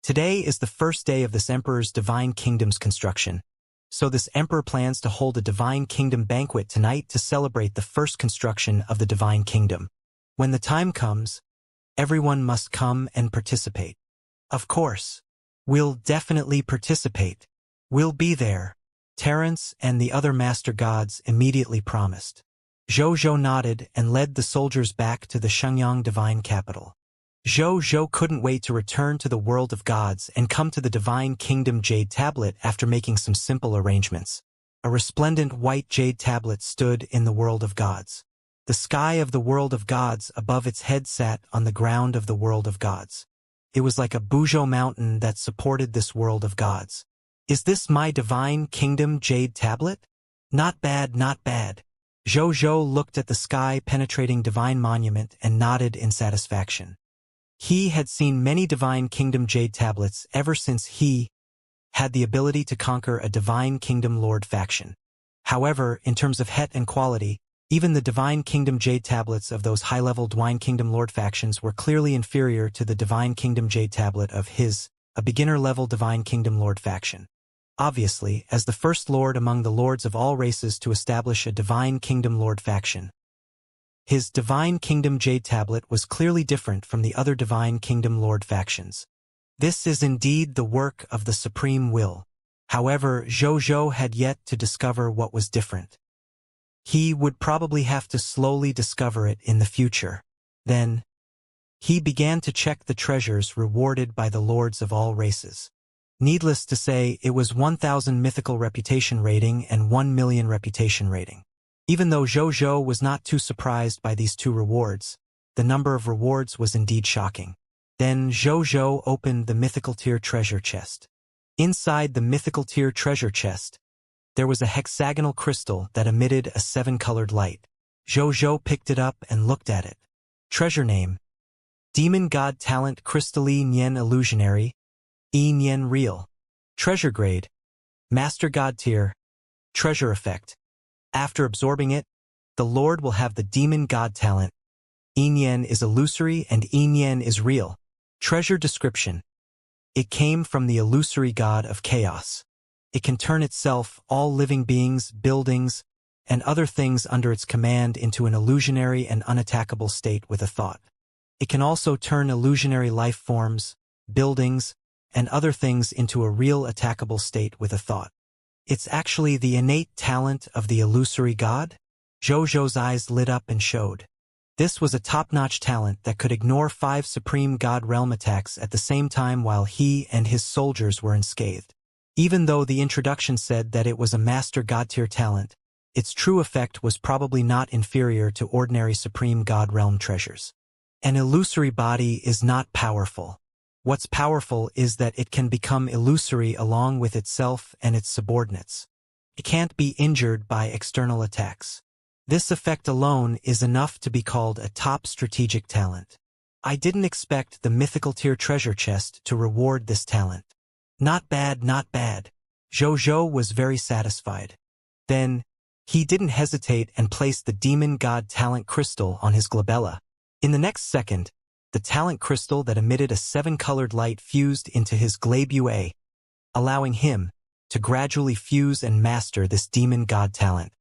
"Today is the first day of this Emperor's Divine Kingdom's construction. So this Emperor plans to hold a Divine Kingdom banquet tonight to celebrate the first construction of the Divine Kingdom. When the time comes, everyone must come and participate." "Of course. We'll definitely participate. We'll be there," Terence and the other Master Gods immediately promised. Zhou nodded and led the soldiers back to the Shenyang Divine Capital. Zhou couldn't wait to return to the world of gods and come to the Divine Kingdom Jade Tablet after making some simple arrangements. A resplendent white jade tablet stood in the world of gods. The sky of the world of gods above its head sat on the ground of the world of gods. It was like a Buzhou mountain that supported this world of gods. "Is this my Divine Kingdom Jade Tablet? Not bad, not bad." Zhou looked at the sky-penetrating divine monument and nodded in satisfaction. He had seen many Divine Kingdom Jade Tablets ever since he had the ability to conquer a Divine Kingdom Lord faction. However, in terms of het and quality, even the Divine Kingdom Jade Tablets of those high-level Divine Kingdom Lord factions were clearly inferior to the Divine Kingdom Jade Tablet of a beginner-level Divine Kingdom Lord faction. Obviously, as the first lord among the lords of all races to establish a Divine Kingdom Lord faction, his Divine Kingdom Jade Tablet was clearly different from the other Divine Kingdom Lord factions. This is indeed the work of the Supreme Will. However, Zhou had yet to discover what was different. He would probably have to slowly discover it in the future. Then, he began to check the treasures rewarded by the lords of all races. Needless to say, it was 1,000 mythical reputation rating and 1 million reputation rating. Even though Zhou was not too surprised by these two rewards, the number of rewards was indeed shocking. Then Zhou opened the mythical tier treasure chest. Inside the mythical tier treasure chest, there was a hexagonal crystal that emitted a 7-colored light. Zhou picked it up and looked at it. Treasure name: Demon God Talent Crystal Nian Illusionary, Nian Real. Treasure grade: Master God Tier. Treasure effect: after absorbing it, the Lord will have the Demon God Talent. Nian is illusory and Nian is real. Treasure description: it came from the illusory god of chaos. It can turn itself, all living beings, buildings, and other things under its command into an illusionary and unattackable state with a thought. It can also turn illusionary life forms, buildings, and other things into a real attackable state with a thought. It's actually the innate talent of the illusory god? Zhou's eyes lit up and showed. This was a top-notch talent that could ignore 5 Supreme God Realm attacks at the same time while he and his soldiers were unscathed. Even though the introduction said that it was a Master God Tier talent, its true effect was probably not inferior to ordinary Supreme God Realm treasures. An illusory body is not powerful. What's powerful is that it can become illusory along with itself and its subordinates. It can't be injured by external attacks. This effect alone is enough to be called a top strategic talent. I didn't expect the mythical tier treasure chest to reward this talent. Not bad, not bad. Zhou was very satisfied. Then, he didn't hesitate and placed the Demon God Talent Crystal on his glabella. In the next second, the talent crystal that emitted a 7-colored light fused into his glabua, allowing him to gradually fuse and master this Demon God talent.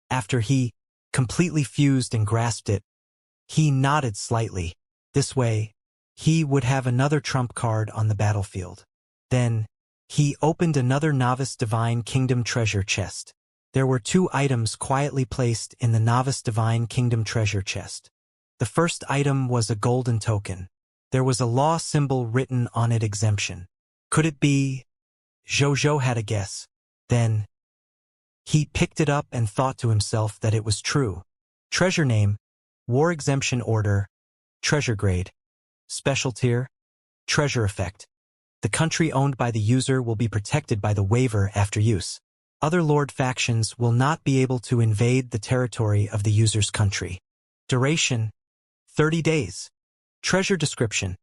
After he completely fused and grasped it, he nodded slightly. This way, he would have another trump card on the battlefield. Then, he opened another Novice Divine Kingdom treasure chest. There were 2 items quietly placed in the Novice Divine Kingdom treasure chest. The first item was a golden token. There was a law symbol written on it: exemption. Could it be? Zhou had a guess. Then, he picked it up and thought to himself that it was true. Treasure name: War Exemption Order. Treasure grade: Special tier. Treasure effect: the country owned by the user will be protected by the waiver after use. Other lord factions will not be able to invade the territory of the user's country. Duration: 30 days. Treasure description: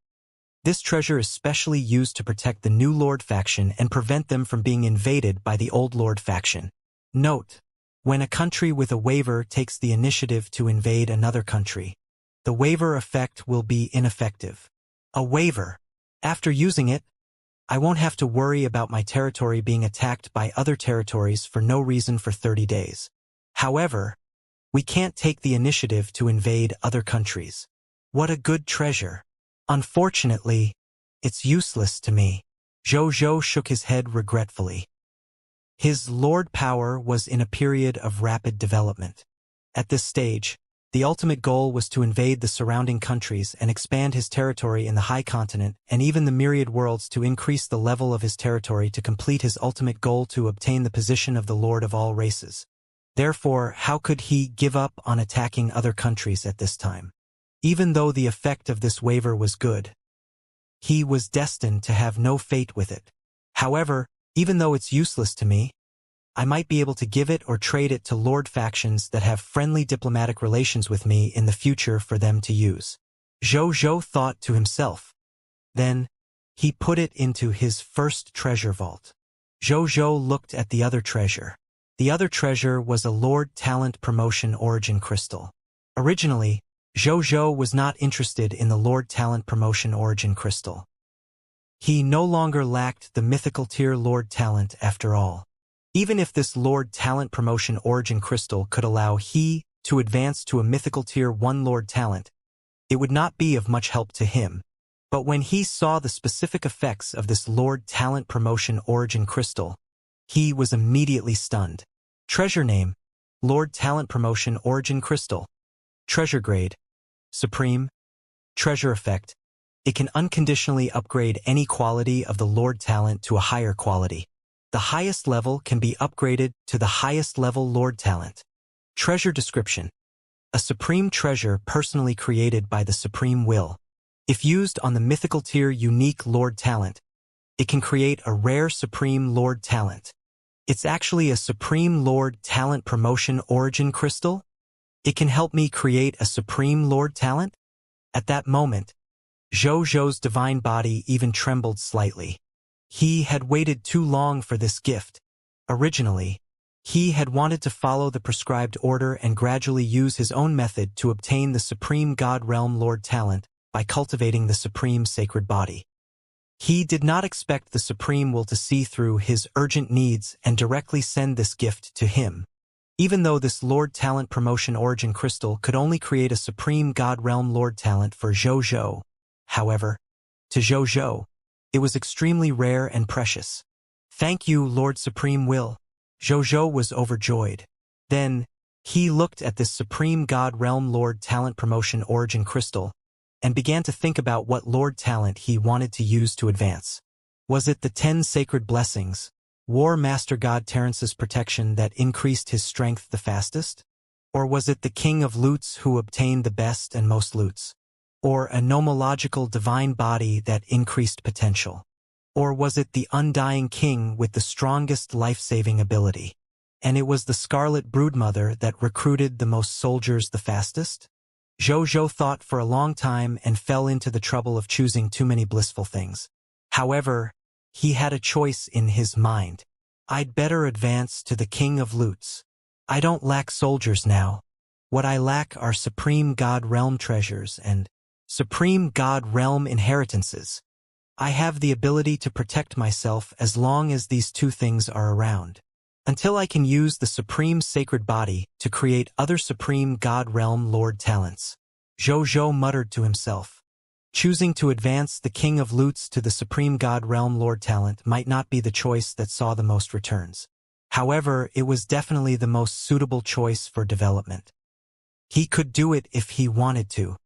this treasure is specially used to protect the new lord faction and prevent them from being invaded by the old lord faction. Note: When a country with a waiver takes the initiative to invade another country, the waiver effect will be ineffective. A waiver. After using it, I won't have to worry about my territory being attacked by other territories for no reason for 30 days. However, we can't take the initiative to invade other countries. What a good treasure. Unfortunately, it's useless to me. Zhou shook his head regretfully. His lord power was in a period of rapid development. At this stage, the ultimate goal was to invade the surrounding countries and expand his territory in the high continent and even the myriad worlds to increase the level of his territory to complete his ultimate goal to obtain the position of the lord of all races. Therefore, how could he give up on attacking other countries at this time? Even though the effect of this waiver was good, he was destined to have no fate with it. However, even though it's useless to me, I might be able to give it or trade it to lord factions that have friendly diplomatic relations with me in the future for them to use. Zhou thought to himself. Then, he put it into his first treasure vault. Zhou looked at the other treasure. The other treasure was a Lord Talent Promotion Origin Crystal. Originally, Zhou was not interested in the Lord Talent Promotion Origin Crystal. He no longer lacked the mythical tier Lord Talent after all. Even if this Lord Talent Promotion Origin Crystal could allow he to advance to a mythical tier 1 Lord Talent, it would not be of much help to him. But when he saw the specific effects of this Lord Talent Promotion Origin Crystal, he was immediately stunned. Treasure name: Lord Talent Promotion Origin Crystal. Treasure grade: Supreme. Treasure effect: it can unconditionally upgrade any quality of the Lord Talent to a higher quality. The highest level can be upgraded to the highest level Lord Talent. Treasure description: a supreme treasure personally created by the Supreme Will. If used on the mythical tier unique Lord Talent, it can create a rare Supreme Lord Talent. It's actually a Supreme Lord Talent Promotion Origin Crystal? It can help me create a Supreme Lord Talent? At that moment, Zhou's divine body even trembled slightly. He had waited too long for this gift. Originally, he had wanted to follow the prescribed order and gradually use his own method to obtain the Supreme God Realm Lord Talent by cultivating the Supreme Sacred Body. He did not expect the Supreme Will to see through his urgent needs and directly send this gift to him. Even though this Lord Talent Promotion Origin Crystal could only create a Supreme God Realm Lord Talent for Zhou, however, to Zhou, it was extremely rare and precious. Thank you, Lord Supreme Will. Zhou was overjoyed. Then, he looked at this Supreme God Realm Lord Talent Promotion Origin Crystal and began to think about what Lord Talent he wanted to use to advance. Was it the 10 Sacred Blessings, War Master God Terrence's protection that increased his strength the fastest? Or was it the King of Loots who obtained the best and most loots? Or a nomological divine body that increased potential? Or was it the Undying King with the strongest life-saving ability? And it was the Scarlet Broodmother that recruited the most soldiers the fastest? Zhou thought for a long time and fell into the trouble of choosing too many blissful things. However, he had a choice in his mind. I'd better advance to the King of Loots. I don't lack soldiers now. What I lack are Supreme God Realm treasures and Supreme God Realm inheritances. I have the ability to protect myself as long as these two things are around. Until I can use the Supreme Sacred Body to create other Supreme God Realm Lord Talents. Zhou muttered to himself. Choosing to advance the King of Loots to the Supreme God Realm Lord Talent might not be the choice that saw the most returns. However, it was definitely the most suitable choice for development. He could do it if he wanted to.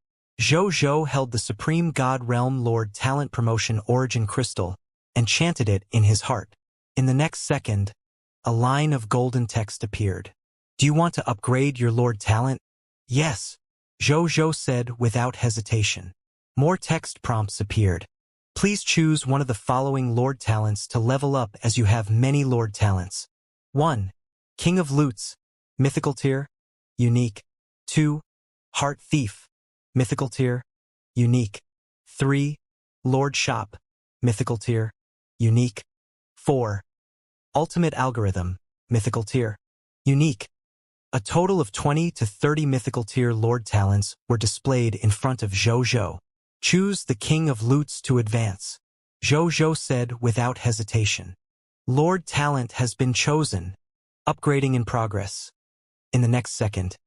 Zhou held the Supreme God Realm Lord Talent Promotion Origin Crystal and chanted it in his heart. In the next second, a line of golden text appeared. Do you want to upgrade your Lord Talent? Yes, Zhou said without hesitation. More text prompts appeared. Please choose one of the following Lord Talents to level up as you have many Lord Talents. 1. King of Loots, Mythical Tier, Unique. 2. Heart Thief, Mythical Tier, Unique. 3. Lord Shop, Mythical Tier, Unique. 4. Ultimate Algorithm, Mythical Tier, Unique. A total of 20 to 30 mythical tier Lord talents were displayed in front of Zhou Zhou. Choose the King of Loots to advance. Zhou Zhou said without hesitation. Lord talent has been chosen. Upgrading in progress. In the next second,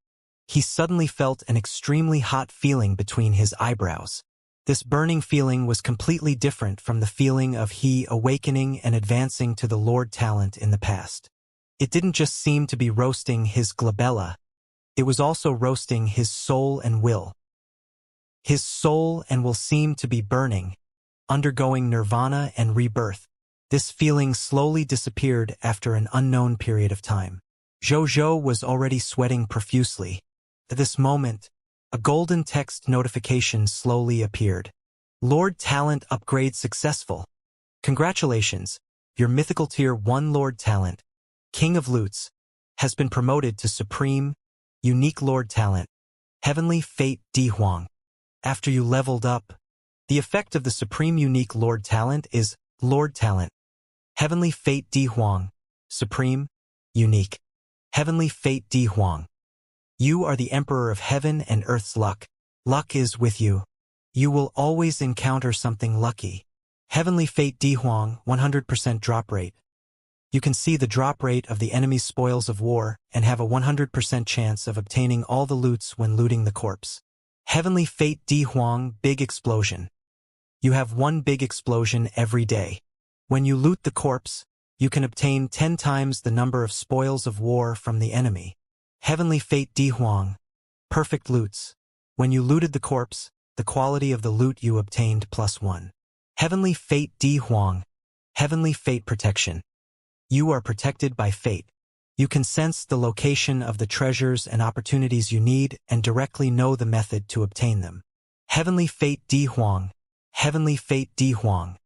he suddenly felt an extremely hot feeling between his eyebrows. This burning feeling was completely different from the feeling of he awakening and advancing to the Lord talent in the past. It didn't just seem to be roasting his glabella, it was also roasting his soul and will. His soul and will seemed to be burning, undergoing nirvana and rebirth. This feeling slowly disappeared after an unknown period of time. Zhou Zhou was already sweating profusely. At this moment, a golden text notification slowly appeared. Lord Talent upgrade successful. Congratulations, your mythical tier 1 Lord Talent, King of Loots, has been promoted to Supreme, Unique Lord Talent, Heavenly Fate Di Huang. After you leveled up, the effect of the Supreme Unique Lord Talent is Lord Talent, Heavenly Fate Di Huang, Supreme, Unique, Heavenly Fate Di Huang. You are the Emperor of Heaven and Earth's luck. Luck is with you. You will always encounter something lucky. Heavenly Fate Di Huang, 100% drop rate. You can see the drop rate of the enemy's spoils of war and have a 100% chance of obtaining all the loots when looting the corpse. Heavenly Fate Di Huang, big explosion. You have one big explosion every day. When you loot the corpse, you can obtain 10 times the number of spoils of war from the enemy. Heavenly Fate Di Huang, perfect loots. When you looted the corpse, the quality of the loot you obtained +1. Heavenly Fate Di Huang, Heavenly Fate protection. You are protected by fate. You can sense the location of the treasures and opportunities you need and directly know the method to obtain them. Heavenly Fate Di Huang, Heavenly Fate Di Huang.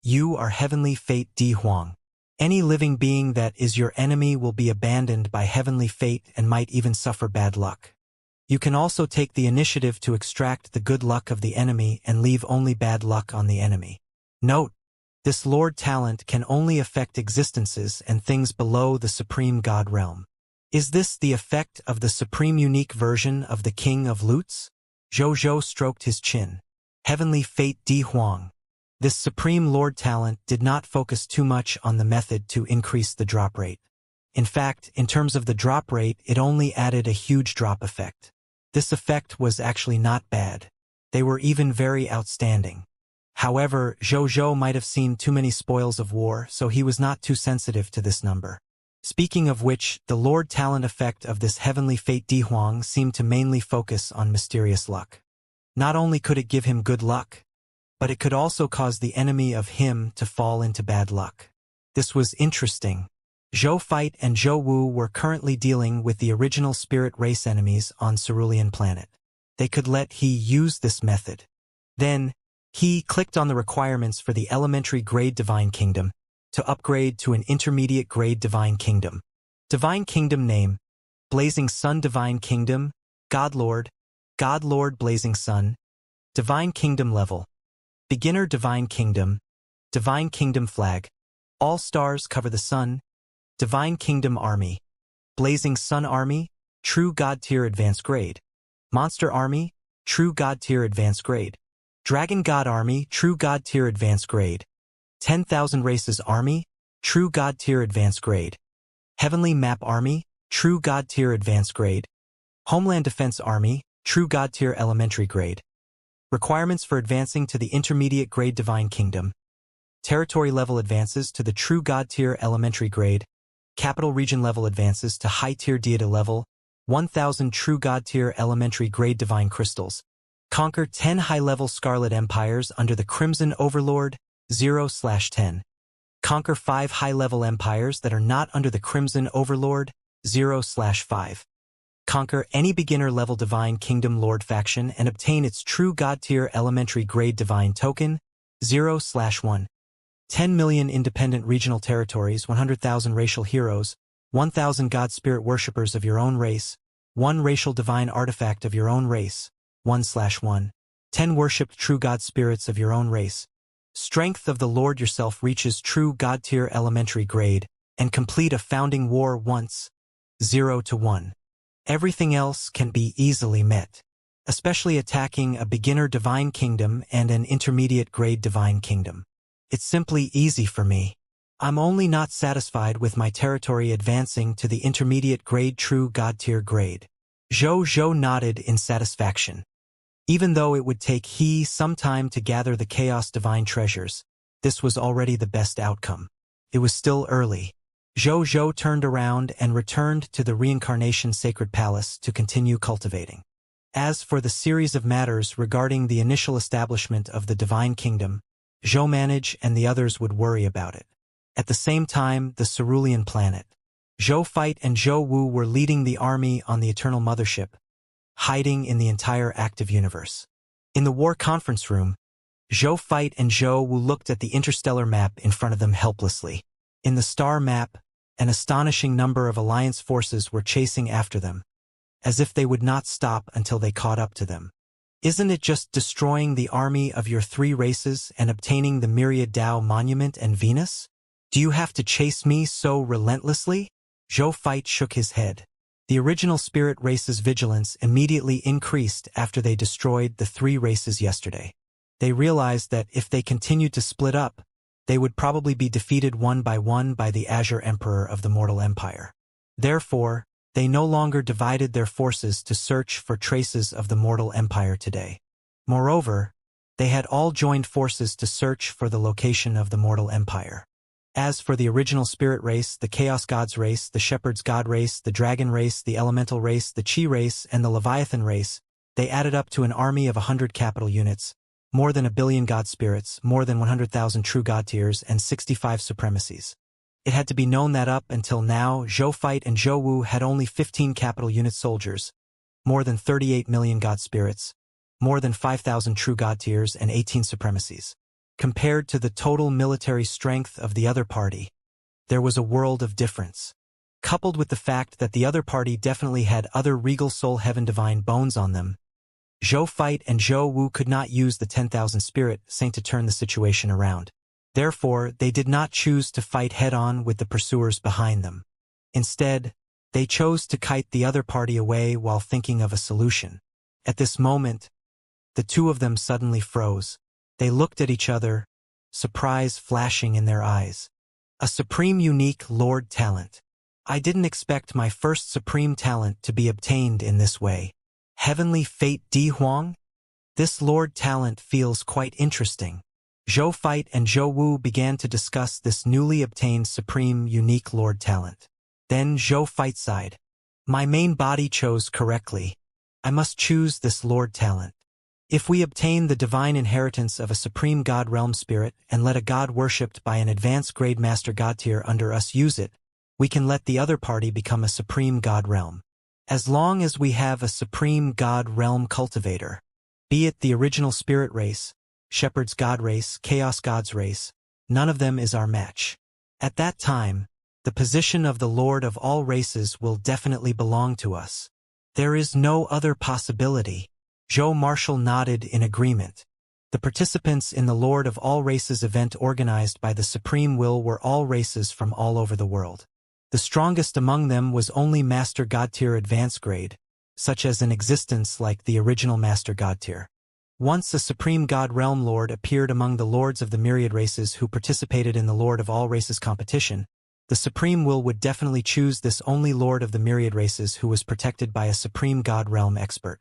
You are Heavenly Fate Di Huang. Any living being that is your enemy will be abandoned by Heavenly Fate and might even suffer bad luck. You can also take the initiative to extract the good luck of the enemy and leave only bad luck on the enemy. Note, this Lord Talent can only affect existences and things below the Supreme God realm. Is this the effect of the Supreme Unique version of the King of Loots? Zhou Zhou stroked his chin. Heavenly Fate Di Huang. This Supreme Lord Talent did not focus too much on the method to increase the drop rate. In fact, in terms of the drop rate, it only added a huge drop effect. This effect was actually not bad. They were even very outstanding. However, Zhou Zhou might have seen too many spoils of war, so he was not too sensitive to this number. Speaking of which, the Lord Talent effect of this Heavenly Fate Di Huang seemed to mainly focus on mysterious luck. Not only could it give him good luck, but it could also cause the enemy of him to fall into bad luck. This was interesting. Zhou Fight and Zhou Wu were currently dealing with the original spirit race enemies on Cerulean Planet. They could let he use this method. Then, he clicked on the requirements for the elementary grade Divine Kingdom to upgrade to an intermediate grade Divine Kingdom. Divine Kingdom name, Blazing Sun Divine Kingdom, God Lord Blazing Sun, Divine Kingdom level, Beginner Divine Kingdom Flag, All Stars Cover the Sun, Divine Kingdom Army, Blazing Sun Army, True God Tier Advanced Grade, Monster Army, True God Tier Advanced Grade, Dragon God Army, True God Tier Advanced Grade, 10,000 Races Army, True God Tier Advanced Grade, Heavenly Map Army, True God Tier Advanced Grade, Homeland Defense Army, True God Tier Elementary Grade. Requirements for advancing to the intermediate grade Divine Kingdom. Territory level advances to the True God Tier Elementary Grade. Capital region level advances to High Tier Deity level. 1,000 True God Tier Elementary Grade Divine Crystals. Conquer 10 high-level Scarlet Empires under the Crimson Overlord, 0/10. Conquer 5 high-level empires that are not under the Crimson Overlord, 0/5. Conquer any beginner-level Divine Kingdom Lord faction and obtain its True God Tier Elementary Grade Divine Token, 0/1. 10 million independent regional territories, 100,000 racial heroes, 1,000 God Spirit worshippers of your own race, 1 racial divine artifact of your own race, 1/1. 10 worshipped True God Spirits of your own race. Strength of the Lord yourself reaches True God Tier Elementary Grade, and complete a founding war once, 0/1. Everything else can be easily met, especially attacking a beginner divine kingdom and an intermediate grade divine kingdom. It's simply easy for me. I'm only not satisfied with my territory advancing to the intermediate grade true god tier grade. Zhou nodded in satisfaction. Even though it would take he some time to gather the chaos divine treasures, this was already the best outcome. It was still early. Zhou turned around and returned to the Reincarnation Sacred Palace to continue cultivating. As for the series of matters regarding the initial establishment of the Divine Kingdom, Zhou Manage and the others would worry about it. At the same time, the Cerulean planet. Zhou Fight and Zhou Wu were leading the army on the Eternal Mothership, hiding in the entire active universe. In the war conference room, Zhou Fight and Zhou Wu looked at the interstellar map in front of them helplessly. In the star map, an astonishing number of Alliance forces were chasing after them, as if they would not stop until they caught up to them. Isn't it just destroying the army of your three races and obtaining the Myriad Tao Monument and Venus? Do you have to chase me so relentlessly? Zhou Fight shook his head. The original spirit race's vigilance immediately increased after they destroyed the three races yesterday. They realized that if they continued to split up, they would probably be defeated one by the Azure Emperor of the Mortal Empire. Therefore, they no longer divided their forces to search for traces of the Mortal Empire today. Moreover, they had all joined forces to search for the location of the Mortal Empire. As for the original spirit race, the Chaos Gods race, the Shepherd's God race, the Dragon race, the Elemental race, the Chi race, and the Leviathan race, they added up to an army of 100 capital units, more than 1 billion god spirits, more than 100,000 true god tiers, and 65 supremacies. It had to be known that up until now, Zhou Fight and Zhou Wu had only 15 capital unit soldiers, more than 38 million god spirits, more than 5,000 true god tiers, and 18 supremacies. Compared to the total military strength of the other party, there was a world of difference. Coupled with the fact that the other party definitely had other regal soul heaven divine bones on them, Zhou Fight and Zhou Wu could not use the 10,000 spirit saint to turn the situation around. Therefore, they did not choose to fight head-on with the pursuers behind them. Instead, they chose to kite the other party away while thinking of a solution. At this moment, the two of them suddenly froze. They looked at each other, surprise flashing in their eyes. A supreme unique Lord talent. I didn't expect my first supreme talent to be obtained in this way. Heavenly Fate Di Huang? This Lord talent feels quite interesting. Zhou Fight and Zhou Wu began to discuss this newly obtained supreme unique Lord talent. Then Zhou Fight sighed. My main body chose correctly. I must choose this Lord talent. If we obtain the divine inheritance of a supreme god realm spirit and let a god worshipped by an advanced grade master god tier under us use it, we can let the other party become a supreme god realm. As long as we have a supreme god realm cultivator, be it the original spirit race, Shepherd's God race, Chaos Gods race, none of them is our match. At that time, the position of the Lord of all races will definitely belong to us. There is no other possibility. Zhou Marshall nodded in agreement. The participants in the Lord of all races event organized by the Supreme Will were all races from all over the world. The strongest among them was only Master God tier advanced grade, such as an existence like the original Master God tier. Once a Supreme God Realm Lord appeared among the Lords of the myriad races who participated in the Lord of all races competition, the Supreme Will would definitely choose this only Lord of the myriad races who was protected by a Supreme God Realm expert.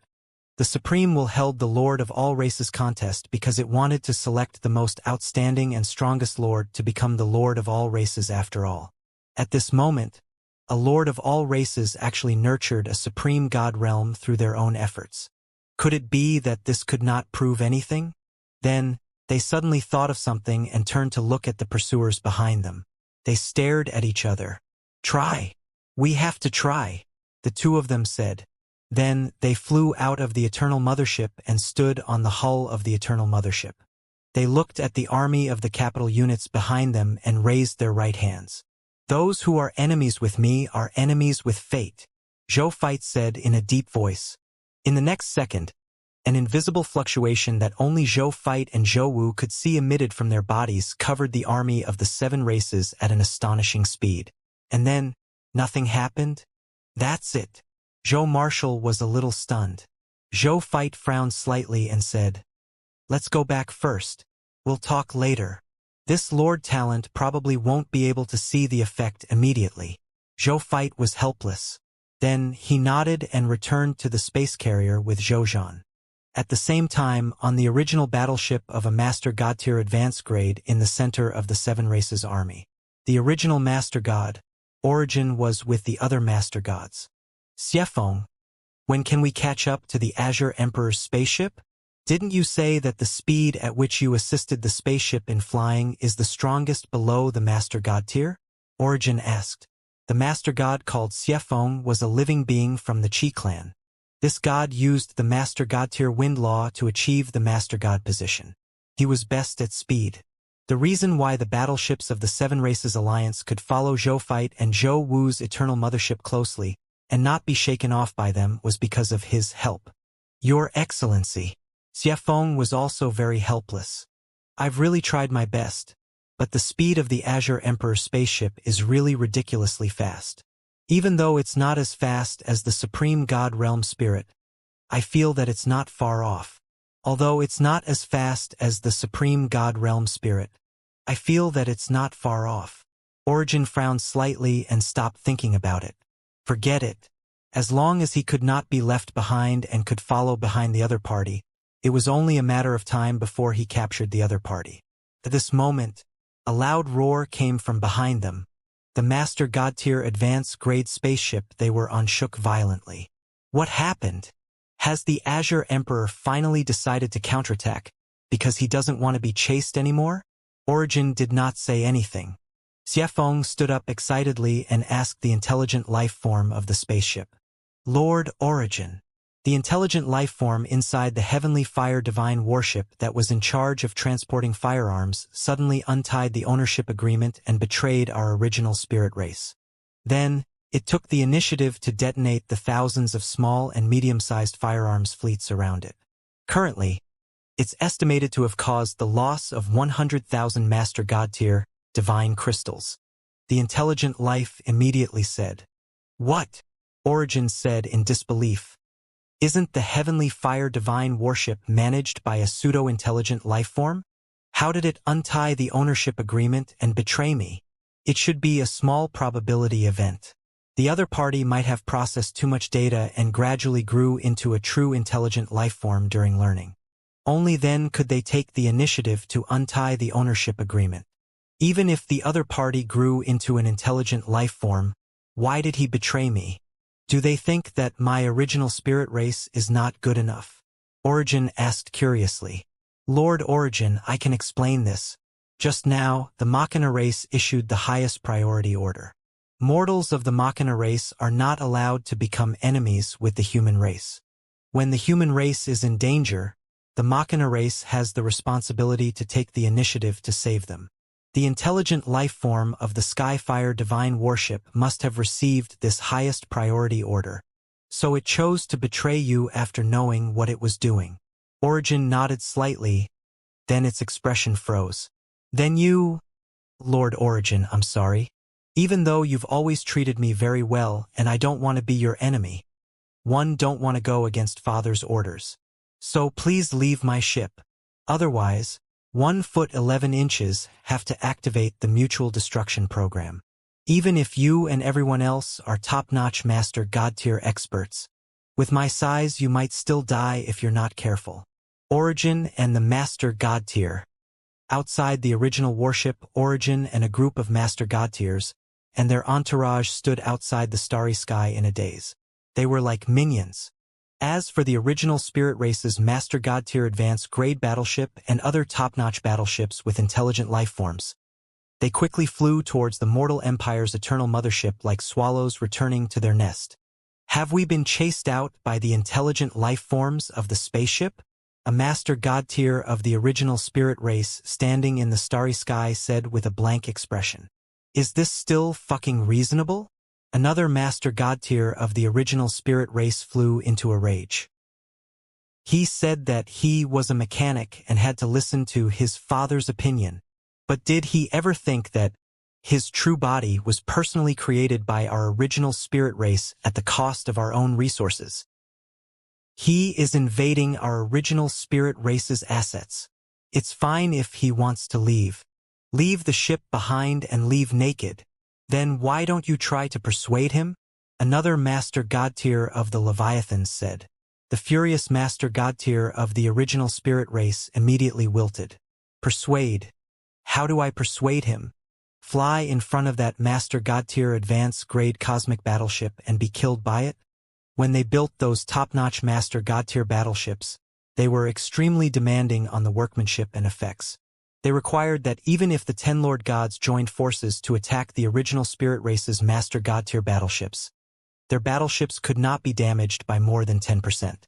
The Supreme Will held the Lord of all races contest because it wanted to select the most outstanding and strongest Lord to become the Lord of all races after all. At this moment, a Lord of all races actually nurtured a Supreme God Realm through their own efforts. Could it be that this could not prove anything? Then, they suddenly thought of something and turned to look at the pursuers behind them. They stared at each other. Try. We have to try, the two of them said. Then, they flew out of the Eternal Mothership and stood on the hull of the Eternal Mothership. They looked at the army of the capital units behind them and raised their right hands. Those who are enemies with me are enemies with fate, Zhou Fight said in a deep voice. In the next second, an invisible fluctuation that only Zhou Fight and Zhou Wu could see emitted from their bodies covered the army of the 7 races at an astonishing speed. And then, nothing happened? That's it. Zhou Marshall was a little stunned. Zhou Fight frowned slightly and said, "Let's go back first. We'll talk later. This Lord Talent probably won't be able to see the effect immediately." Zhou Fight was helpless. Then he nodded and returned to the space carrier with Zhouzhan. At the same time, on the original battleship of a Master God tier advanced grade in the center of the Seven Races army, the original Master God, Origin, was with the other Master Gods. "Xiefeng, when can we catch up to the Azure Emperor's spaceship? Didn't you say that the speed at which you assisted the spaceship in flying is the strongest below the Master God tier?" Origin asked. The Master God called Xiefeng was a living being from the Qi clan. This god used the Master God tier wind law to achieve the Master God position. He was best at speed. The reason why the battleships of the Seven Races Alliance could follow Zhou Fight and Zhou Wu's Eternal Mothership closely and not be shaken off by them was because of his help. "Your Excellency." Xiefeng was also very helpless. "I've really tried my best, but the speed of the Azure Emperor spaceship is really ridiculously fast. Even though it's not as fast as the Supreme God Realm Spirit, I feel that it's not far off. Although it's not as fast as the Supreme God Realm Spirit, I feel that it's not far off." Origin frowned slightly and stopped thinking about it. Forget it. As long as he could not be left behind and could follow behind the other party, it was only a matter of time before he captured the other party. At this moment, a loud roar came from behind them. The Master God tier advanced grade spaceship they were on shook violently. What happened? Has the Azure Emperor finally decided to counterattack because he doesn't want to be chased anymore? Origin did not say anything. Xiefeng stood up excitedly and asked the intelligent life form of the spaceship. "Lord Origin." The intelligent life form inside the Heavenly Fire Divine warship that was in charge of transporting firearms suddenly untied the ownership agreement and betrayed our original spirit race. Then, it took the initiative to detonate the thousands of small and medium-sized firearms fleets around it. Currently, it's estimated to have caused the loss of 100,000 Master God tier divine crystals. The intelligent life immediately said. "What?" Origin said in disbelief. "Isn't the Heavenly Fire Divine warship managed by a pseudo-intelligent life form? How did it untie the ownership agreement and betray me? It should be a small probability event. The other party might have processed too much data and gradually grew into a true intelligent life form during learning. Only then could they take the initiative to untie the ownership agreement. Even if the other party grew into an intelligent life form, why did he betray me? Do they think that my original spirit race is not good enough?" Origin asked curiously. "Lord Origin, I can explain this. Just now, the Machina race issued the highest priority order. Mortals of the Machina race are not allowed to become enemies with the human race. When the human race is in danger, the Machina race has the responsibility to take the initiative to save them. The intelligent life form of the Skyfire Divine warship must have received this highest priority order, so it chose to betray you after knowing what it was doing." Origin nodded slightly, then its expression froze. "Then you—" "Lord Origin, I'm sorry. Even though you've always treated me very well and I don't want to be your enemy, one don't want to go against Father's orders. So please leave my ship. Otherwise, 1 foot 11 inches have to activate the mutual destruction program. Even if you and everyone else are top-notch Master God tier experts, with my size you might still die if you're not careful." Origin and the Master God tier. Outside the original warship, Origin and a group of Master God tiers and their entourage stood outside the starry sky in a daze. They were like minions. As for the original Spirit Race's Master God tier advanced grade battleship and other top-notch battleships with intelligent life forms, they quickly flew towards the mortal empire's eternal mothership like swallows returning to their nest. "Have we been chased out by the intelligent life forms of the spaceship?" A Master God tier of the original Spirit Race standing in the starry sky said with a blank expression. "Is this still fucking reasonable?" Another Master God tier of the original Spirit Race flew into a rage. He said that he was a mechanic and had to listen to his father's opinion, but did he ever think that His true body was personally created by our original spirit race at the cost of our own resources. He is invading our original spirit race's assets. It's fine if he wants to leave. Leave the ship behind and leave naked. Then why don't you try to persuade him? Another Master God-tier of the Leviathans said. The furious Master God-tier of the original spirit race immediately wilted. Persuade. How do I persuade him? Fly in front of that Master God-tier advance-grade cosmic battleship and be killed by it? When they built those top-notch Master God-tier battleships, they were extremely demanding on the workmanship and effects. They required that even if the 10 Lord Gods joined forces to attack the original spirit race's Master God-tier battleships, their battleships could not be damaged by more than 10%.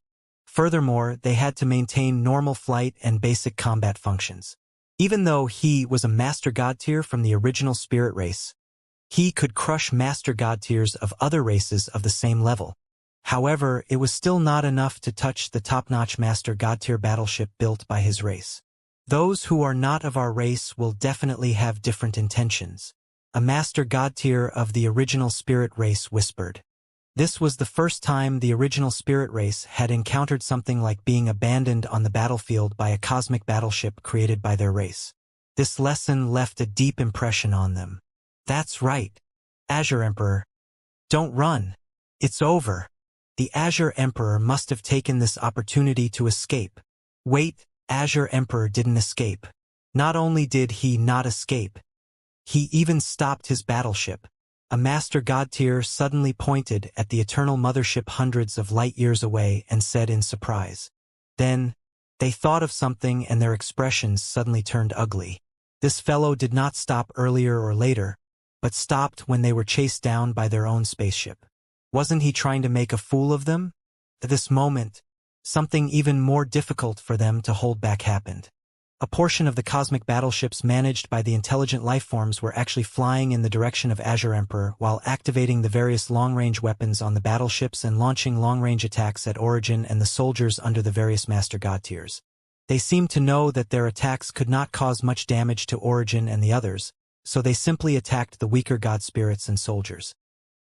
Furthermore, they had to maintain normal flight and basic combat functions. Even though he was a Master God-tier from the original spirit race, he could crush Master God-tiers of other races of the same level. However, it was still not enough to touch the top-notch Master God-tier battleship built by his race. Those who are not of our race will definitely have different intentions. A Master God-tier of the original spirit race whispered. This was the first time the original spirit race had encountered something like being abandoned on the battlefield by a cosmic battleship created by their race. This lesson left a deep impression on them. That's right. Azure Emperor. Don't run. It's over. The Azure Emperor must have taken this opportunity to escape. Wait, Azure Emperor didn't escape. Not only did he not escape, he even stopped his battleship. A Master God-tier suddenly pointed at the Eternal Mothership hundreds of light-years away and said in surprise. Then, they thought of something and their expressions suddenly turned ugly. This fellow did not stop earlier or later, but stopped when they were chased down by their own spaceship. Wasn't he trying to make a fool of them? At this moment, something even more difficult for them to hold back happened. A portion of the cosmic battleships managed by the intelligent lifeforms were actually flying in the direction of Azure Emperor while activating the various long-range weapons on the battleships and launching long-range attacks at Origin and the soldiers under the various Master God-tiers. They seemed to know that their attacks could not cause much damage to Origin and the others, so they simply attacked the weaker god spirits and soldiers.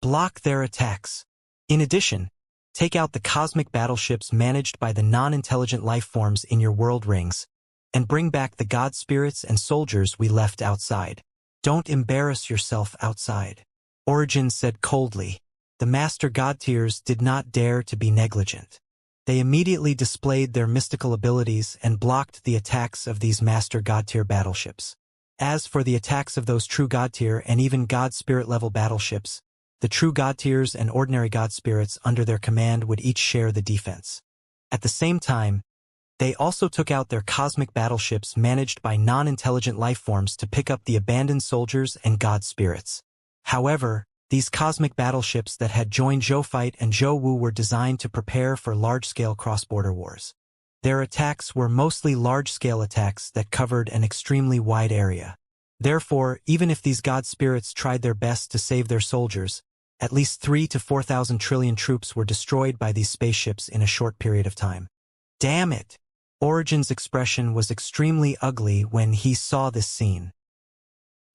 Block their attacks. In addition, take out the cosmic battleships managed by the non-intelligent lifeforms in your world rings, and bring back the god spirits and soldiers we left outside. Don't embarrass yourself outside. Origin said coldly. The Master God-tiers did not dare to be negligent. They immediately displayed their mystical abilities and blocked the attacks of these Master God-tier battleships. As for the attacks of those true God-tier and even god spirit level battleships, the true God-tiers and ordinary god spirits under their command would each share the defense. At the same time, they also took out their cosmic battleships managed by non-intelligent lifeforms to pick up the abandoned soldiers and god spirits. However, these cosmic battleships that had joined Zhou and Zhou Wu were designed to prepare for large-scale cross-border wars. Their attacks were mostly large-scale attacks that covered an extremely wide area. Therefore, even if these god spirits tried their best to save their soldiers, at least 3,000 to 4,000 trillion troops were destroyed by these spaceships in a short period of time. Damn it! Origin's expression was extremely ugly when he saw this scene.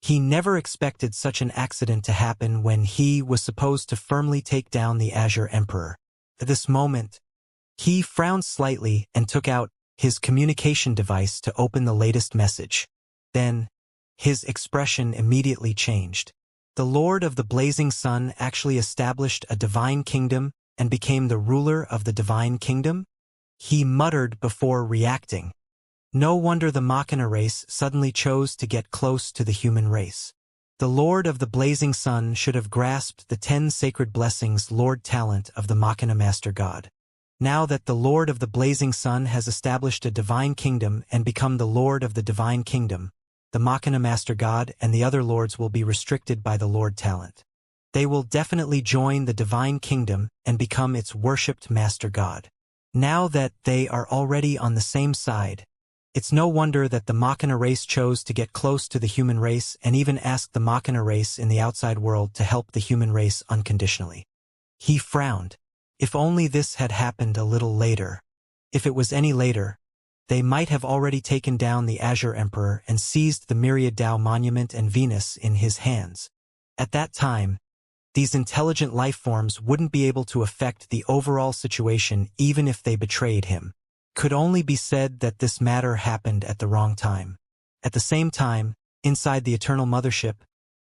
He never expected such an accident to happen when he was supposed to firmly take down the Azure Emperor. At this moment, he frowned slightly and took out his communication device to open the latest message. Then, his expression immediately changed. The Lord of the Blazing Sun actually established a divine kingdom and became the ruler of the divine kingdom? He muttered before reacting. No wonder the Machina race suddenly chose to get close to the human race. The Lord of the Blazing Sun should have grasped the 10 sacred blessings Lord talent of the Machina Master God. Now that the Lord of the Blazing Sun has established a divine kingdom and become the Lord of the divine kingdom, the Machina Master God and the other lords will be restricted by the Lord talent. They will definitely join the divine kingdom and become its worshipped Master God. Now that they are already on the same side, it's no wonder that the Machina race chose to get close to the human race and even asked the Machina race in the outside world to help the human race unconditionally. He frowned. If only this had happened a little later. If it was any later, they might have already taken down the Azure Emperor and seized the Myriad Tao Monument and Venus in his hands. At that time, these intelligent life forms wouldn't be able to affect the overall situation even if they betrayed him. Could only be said that this matter happened at the wrong time. At the same time, inside the Eternal Mothership,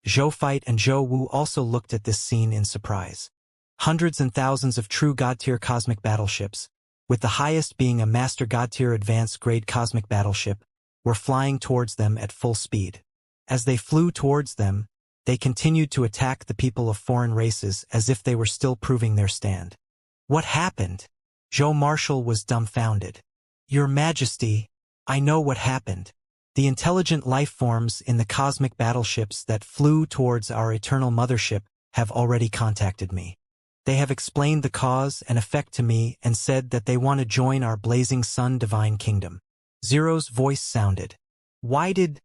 Zhou Fight and Zhou Wu also looked at this scene in surprise. Hundreds and thousands of true God-tier cosmic battleships, with the highest being a Master God-tier advanced grade cosmic battleship, were flying towards them at full speed. As they flew towards them, they continued to attack the people of foreign races as if they were still proving their stand. What happened? Zhou Marshal was dumbfounded. Your Majesty, I know what happened. The intelligent life forms in the cosmic battleships that flew towards our Eternal Mothership have already contacted me. They have explained the cause and effect to me and said that they want to join our Blazing Sun Divine Kingdom. Zero's voice sounded. Why did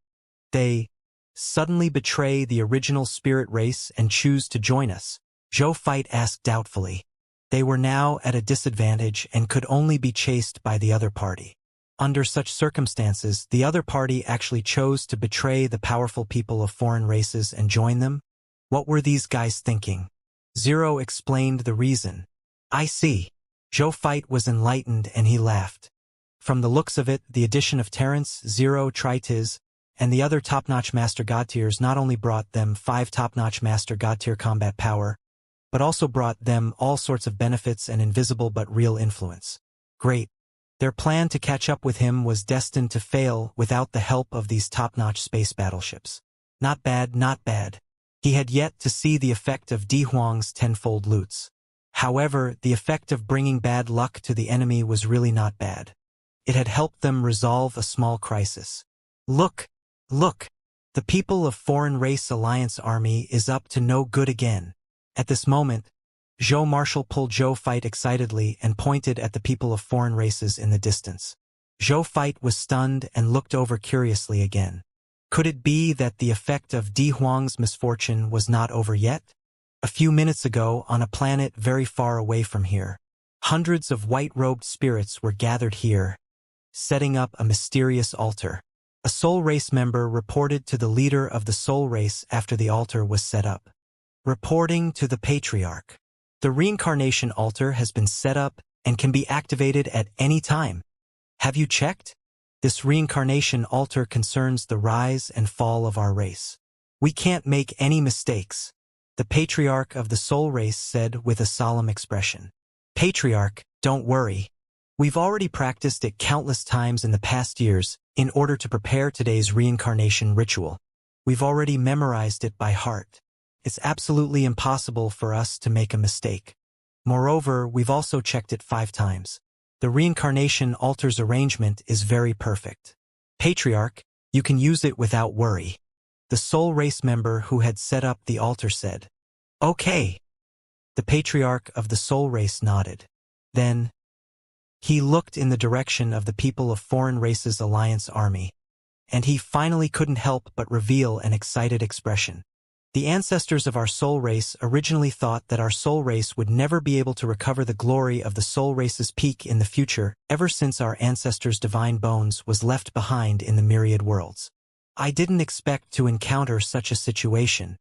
they suddenly betray the original spirit race and choose to join us? Zhou Fight asked doubtfully. They were now at a disadvantage and could only be chased by the other party. Under such circumstances, the other party actually chose to betray the powerful people of foreign races and join them? What were these guys thinking? Zero explained the reason. I see. Zhou Fight was enlightened and he laughed. From the looks of it, the addition of Terrence, Zero, Tritiz, and the other top-notch Master God-tiers not only brought them 5 top-notch Master God-tier combat power, but also brought them all sorts of benefits and invisible but real influence. Great. Their plan to catch up with him was destined to fail without the help of these top-notch space battleships. Not bad, not bad. He had yet to see the effect of Di Huang's tenfold loots. However, the effect of bringing bad luck to the enemy was really not bad. It had helped them resolve a small crisis. Look! Look! The people of Foreign Race Alliance Army is up to no good again. At this moment, Zhou Marshal pulled Zhou Fight excitedly and pointed at the people of foreign races in the distance. Zhou Fight was stunned and looked over curiously again. Could it be that the effect of Di Huang's misfortune was not over yet? A few minutes ago, on a planet very far away from here, hundreds of white-robed spirits were gathered here, setting up a mysterious altar. A Soul Race member reported to the leader of the Soul Race after the altar was set up. Reporting to the Patriarch. The Reincarnation altar has been set up and can be activated at any time. Have you checked? This Reincarnation altar concerns the rise and fall of our race. We can't make any mistakes, the Patriarch of the Soul Race said with a solemn expression. Patriarch, don't worry. We've already practiced it countless times in the past years in order to prepare today's reincarnation ritual. We've already memorized it by heart. It's absolutely impossible for us to make a mistake. Moreover, we've also checked it 5 times. The reincarnation altar's arrangement is very perfect. Patriarch, you can use it without worry. The Soul Race member who had set up the altar said. Okay. The Patriarch of the Soul Race nodded. Then, he looked in the direction of the people of Foreign Races Alliance Army, and he finally couldn't help but reveal an excited expression. The ancestors of our soul race originally thought that our soul race would never be able to recover the glory of the soul race's peak in the future ever since our ancestors' divine bones was left behind in the myriad worlds. I didn't expect to encounter such a situation.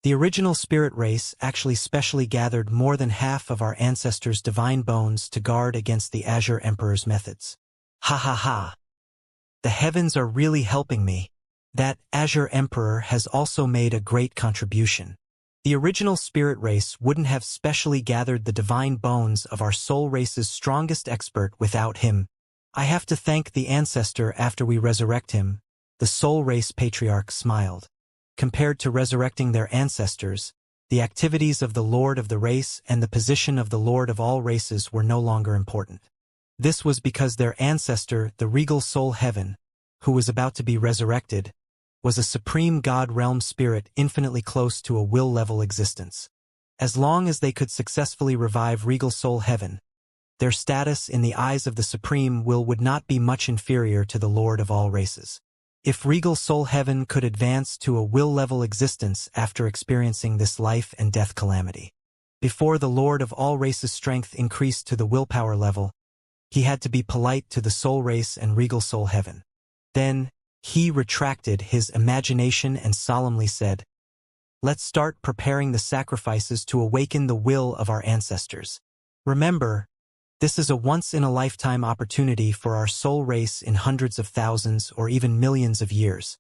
The original spirit race actually specially gathered more than half of our ancestors' divine bones to guard against the Azure Emperor's methods. Ha ha ha. The heavens are really helping me. That Azure Emperor has also made a great contribution. The original spirit race wouldn't have specially gathered the divine bones of our soul race's strongest expert without him. I have to thank the ancestor after we resurrect him. The soul race patriarch smiled. Compared to resurrecting their ancestors, the activities of the Lord of the race and the position of the Lord of all races were no longer important. This was because their ancestor, the regal soul heaven, who was about to be resurrected, was a supreme God realm spirit infinitely close to a will-level existence. As long as they could successfully revive regal soul heaven, their status in the eyes of the supreme will would not be much inferior to the Lord of all races. If regal soul heaven could advance to a will-level existence after experiencing this life and death calamity, before the Lord of all races' strength increased to the willpower level, He had to be polite to the soul race and regal soul heaven. Then, he retracted his imagination and solemnly said, "Let's start preparing the sacrifices to awaken the will of our ancestors. Remember, this is a once-in-a-lifetime opportunity for our soul race in hundreds of thousands or even millions of years.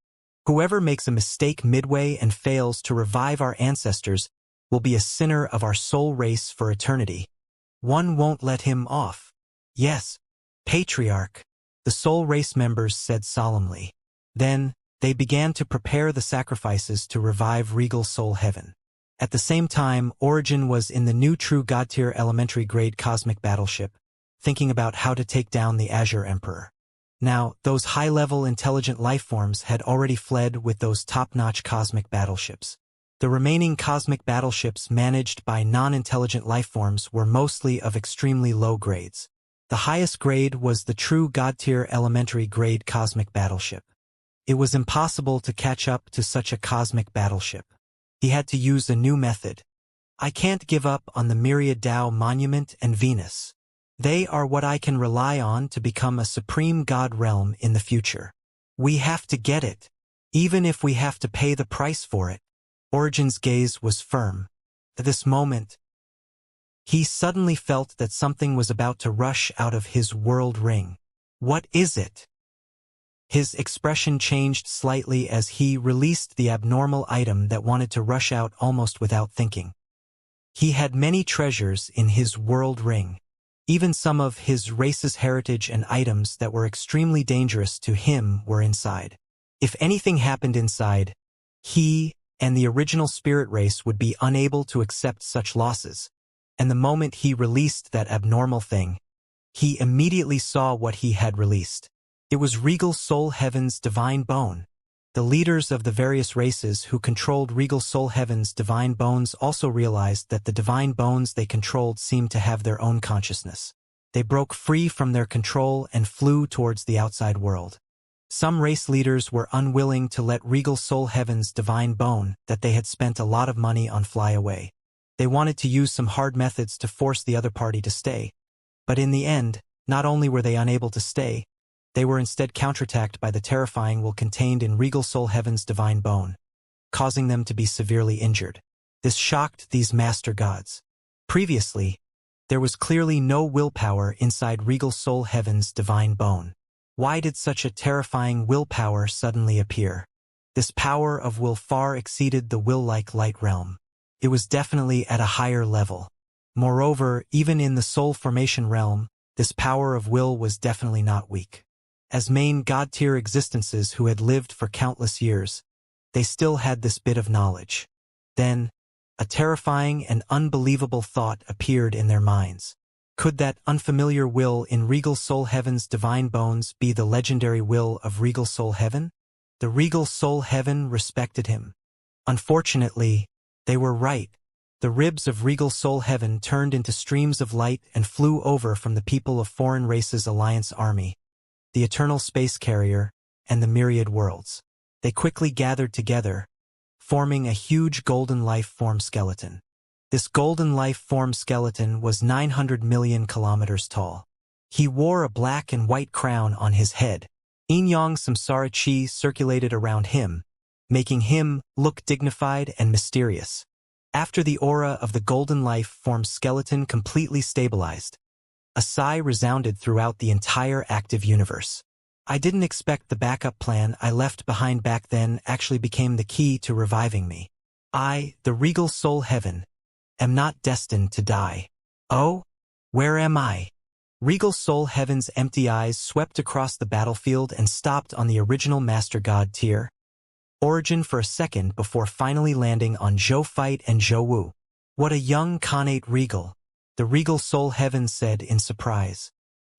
Whoever makes a mistake midway and fails to revive our ancestors will be a sinner of our soul race for eternity. One won't let him off." "Yes, Patriarch," the soul race members said solemnly. Then, they began to prepare the sacrifices to revive regal soul heaven. At the same time, Origin was in the new true God-tier elementary grade cosmic battleship, thinking about how to take down the Azure Emperor. Now, those high-level intelligent lifeforms had already fled with those top-notch cosmic battleships. The remaining cosmic battleships managed by non-intelligent lifeforms were mostly of extremely low grades. The highest grade was the true God-tier elementary grade cosmic battleship. It was impossible to catch up to such a cosmic battleship. He had to use a new method. "I can't give up on the Myriad Tao Monument and Venus. They are what I can rely on to become a supreme god realm in the future. We have to get it, even if we have to pay the price for it." Origin's gaze was firm. At this moment, he suddenly felt that something was about to rush out of his world ring. "What is it?" His expression changed slightly as he released the abnormal item that wanted to rush out almost without thinking. He had many treasures in his world ring. Even some of his race's heritage and items that were extremely dangerous to him were inside. If anything happened inside, he and the original spirit race would be unable to accept such losses. And the moment he released that abnormal thing, he immediately saw what he had released. It was Regal Soul Heaven's divine bone. The leaders of the various races who controlled Regal Soul Heaven's divine bones also realized that the divine bones they controlled seemed to have their own consciousness. They broke free from their control and flew towards the outside world. Some race leaders were unwilling to let Regal Soul Heaven's divine bone that they had spent a lot of money on fly away. They wanted to use some hard methods to force the other party to stay. But in the end, not only were they unable to stay, they were instead counterattacked by the terrifying will contained in Regal Soul Heaven's divine bone, causing them to be severely injured. This shocked these master gods. Previously, there was clearly no willpower inside Regal Soul Heaven's divine bone. Why did such a terrifying willpower suddenly appear? This power of will far exceeded the will-like light realm. It was definitely at a higher level. Moreover, even in the soul formation realm, this power of will was definitely not weak. As main god-tier existences who had lived for countless years, they still had this bit of knowledge. Then, a terrifying and unbelievable thought appeared in their minds. Could that unfamiliar will in Regal Soul Heaven's divine bones be the legendary will of Regal Soul Heaven? The Regal Soul Heaven respected him. Unfortunately, they were right. The ribs of Regal Soul Heaven turned into streams of light and flew over from the people of Foreign Races Alliance Army, the Eternal Space Carrier, and the Myriad Worlds. They quickly gathered together, forming a huge golden life form skeleton. This golden life form skeleton was 900 million kilometers tall. He wore a black and white crown on his head. Yin-yang samsara chi circulated around him, making him look dignified and mysterious. After the aura of the golden life form skeleton completely stabilized, a sigh resounded throughout the entire active universe. I didn't expect the backup plan I left behind back then actually became the key to reviving me. I, the Regal Soul Heaven, am not destined to die. Oh? Where am I? Regal Soul Heaven's empty eyes swept across the battlefield and stopped on the original Master God tier. Origin for a second before finally landing on Zhou Fight and Zhou Wu. What a young Khanate Regal, the Regal Soul Heaven said in surprise.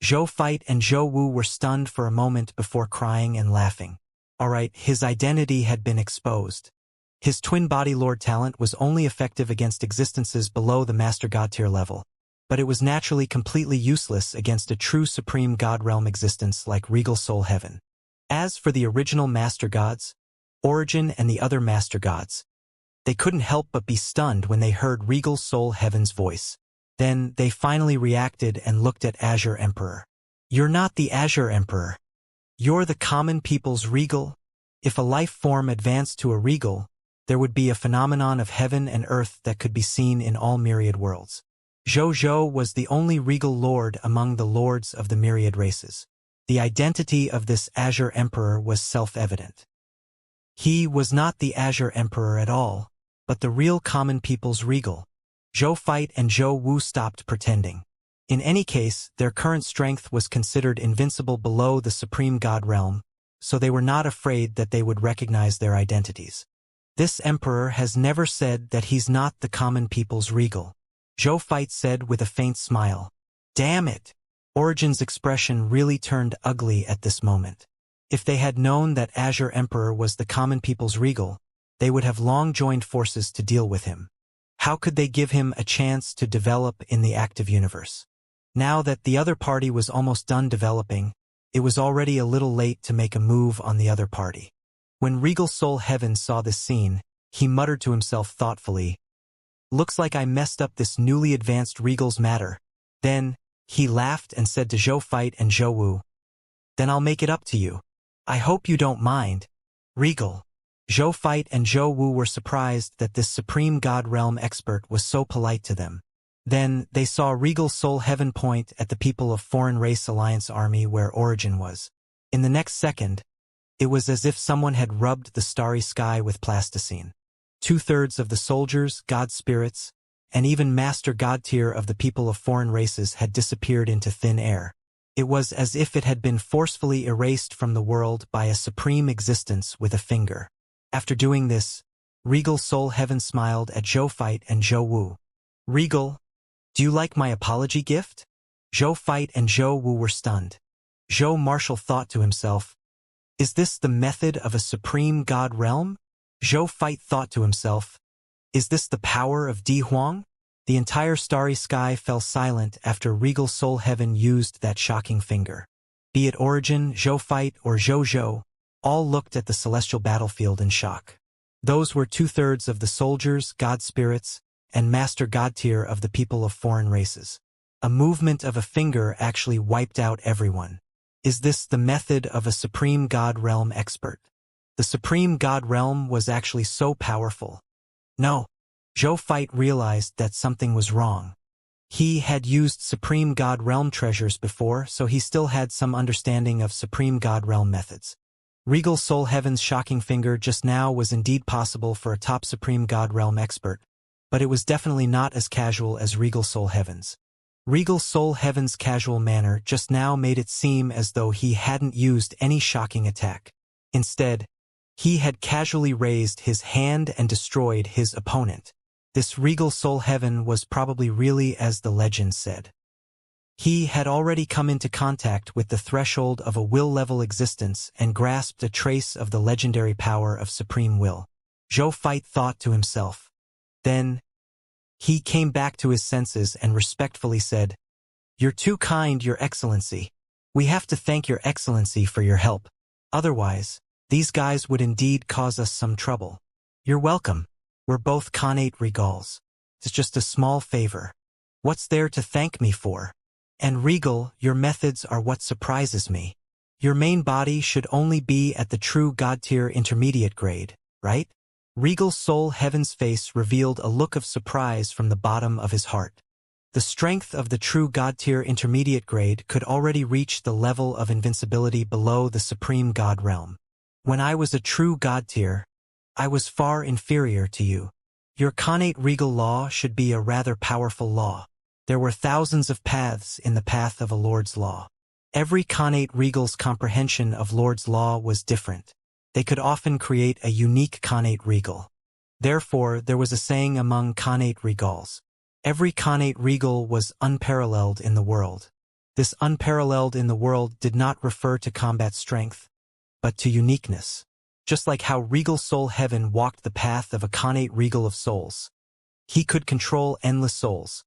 Zhou Fight and Zhou Wu were stunned for a moment before crying and laughing. Alright, his identity had been exposed. His twin body lord talent was only effective against existences below the Master God tier level, but it was naturally completely useless against a true supreme God realm existence like Regal Soul Heaven. As for the original Master Gods, Origin and the other Master Gods, they couldn't help but be stunned when they heard Regal Soul Heaven's voice. Then they finally reacted and looked at Azure Emperor. You're not the Azure Emperor. You're the common people's regal. If a life form advanced to a regal, there would be a phenomenon of heaven and earth that could be seen in all myriad worlds. Zhou was the only regal lord among the lords of the myriad races. The identity of this Azure Emperor was self-evident. He was not the Azure Emperor at all, but the real common people's regal. Zhou Fight and Zhou Wu stopped pretending. In any case, their current strength was considered invincible below the supreme god realm, so they were not afraid that they would recognize their identities. This emperor has never said that he's not the common people's regal. Zhou Fight said with a faint smile. Damn it! Origin's expression really turned ugly at this moment. If they had known that Azure Emperor was the common people's regal, they would have long joined forces to deal with him. How could they give him a chance to develop in the active universe? Now that the other party was almost done developing, it was already a little late to make a move on the other party. When Regal Soul Heaven saw this scene, he muttered to himself thoughtfully, "Looks like I messed up this newly advanced Regal's matter." Then, he laughed and said to Zhou Fight and Zhou Wu, "Then I'll make it up to you. I hope you don't mind." Regal. Zhou Fight and Zhou Wu were surprised that this Supreme God Realm expert was so polite to them. Then, they saw Regal Soul Heaven point at the people of Foreign Race Alliance Army where Origin was. In the next second, it was as if someone had rubbed the starry sky with plasticine. 2/3 of the soldiers, god spirits, and even master god tier of the people of foreign races had disappeared into thin air. It was as if it had been forcefully erased from the world by a supreme existence with a finger. After doing this, Regal Soul Heaven smiled at Zhou Fight and Zhou Wu. "Regal, do you like my apology gift?" Zhou Fight and Zhou Wu were stunned. Zhou Marshall thought to himself, "Is this the method of a supreme god realm?" Zhou Fight thought to himself, "Is this the power of Di Huang?" The entire starry sky fell silent after Regal Soul Heaven used that shocking finger. Be it Origin, Zhou Fight, or Zhou, all looked at the celestial battlefield in shock. Those were 2/3 of the soldiers, god spirits, and master god tier of the people of foreign races. A movement of a finger actually wiped out everyone. Is this the method of a supreme god realm expert? The supreme god realm was actually so powerful. No. Zhou Fight realized that something was wrong. He had used Supreme God Realm treasures before, so he still had some understanding of Supreme God Realm methods. Regal Soul Heaven's shocking finger just now was indeed possible for a top Supreme God Realm expert, but it was definitely not as casual as Regal Soul Heaven's. Regal Soul Heaven's casual manner just now made it seem as though he hadn't used any shocking attack. Instead, he had casually raised his hand and destroyed his opponent. This Regal Soul Heaven was probably really as the legend said. He had already come into contact with the threshold of a will-level existence and grasped a trace of the legendary power of supreme will. Zhou Fight thought to himself. Then, he came back to his senses and respectfully said, "You're too kind, Your Excellency. We have to thank Your Excellency for your help. Otherwise, these guys would indeed cause us some trouble." "You're welcome. We're both Khanate regals. It's just a small favor. What's there to thank me for? And Regal, your methods are what surprises me. Your main body should only be at the true god tier intermediate grade, right?" Regal Soul Heaven's face revealed a look of surprise from the bottom of his heart. The strength of the true god tier intermediate grade could already reach the level of invincibility below the supreme god realm. When I was a true god tier, I was far inferior to you. Your Khanate regal law should be a rather powerful law. There were thousands of paths in the path of a Lord's law. Every Khanate regal's comprehension of Lord's law was different. They could often create a unique Khanate regal. Therefore, there was a saying among Khanate regals. Every Khanate regal was unparalleled in the world. This unparalleled in the world did not refer to combat strength, but to uniqueness. Just like how Regal Soul Heaven walked the path of a Khanate regal of souls. He could control endless souls.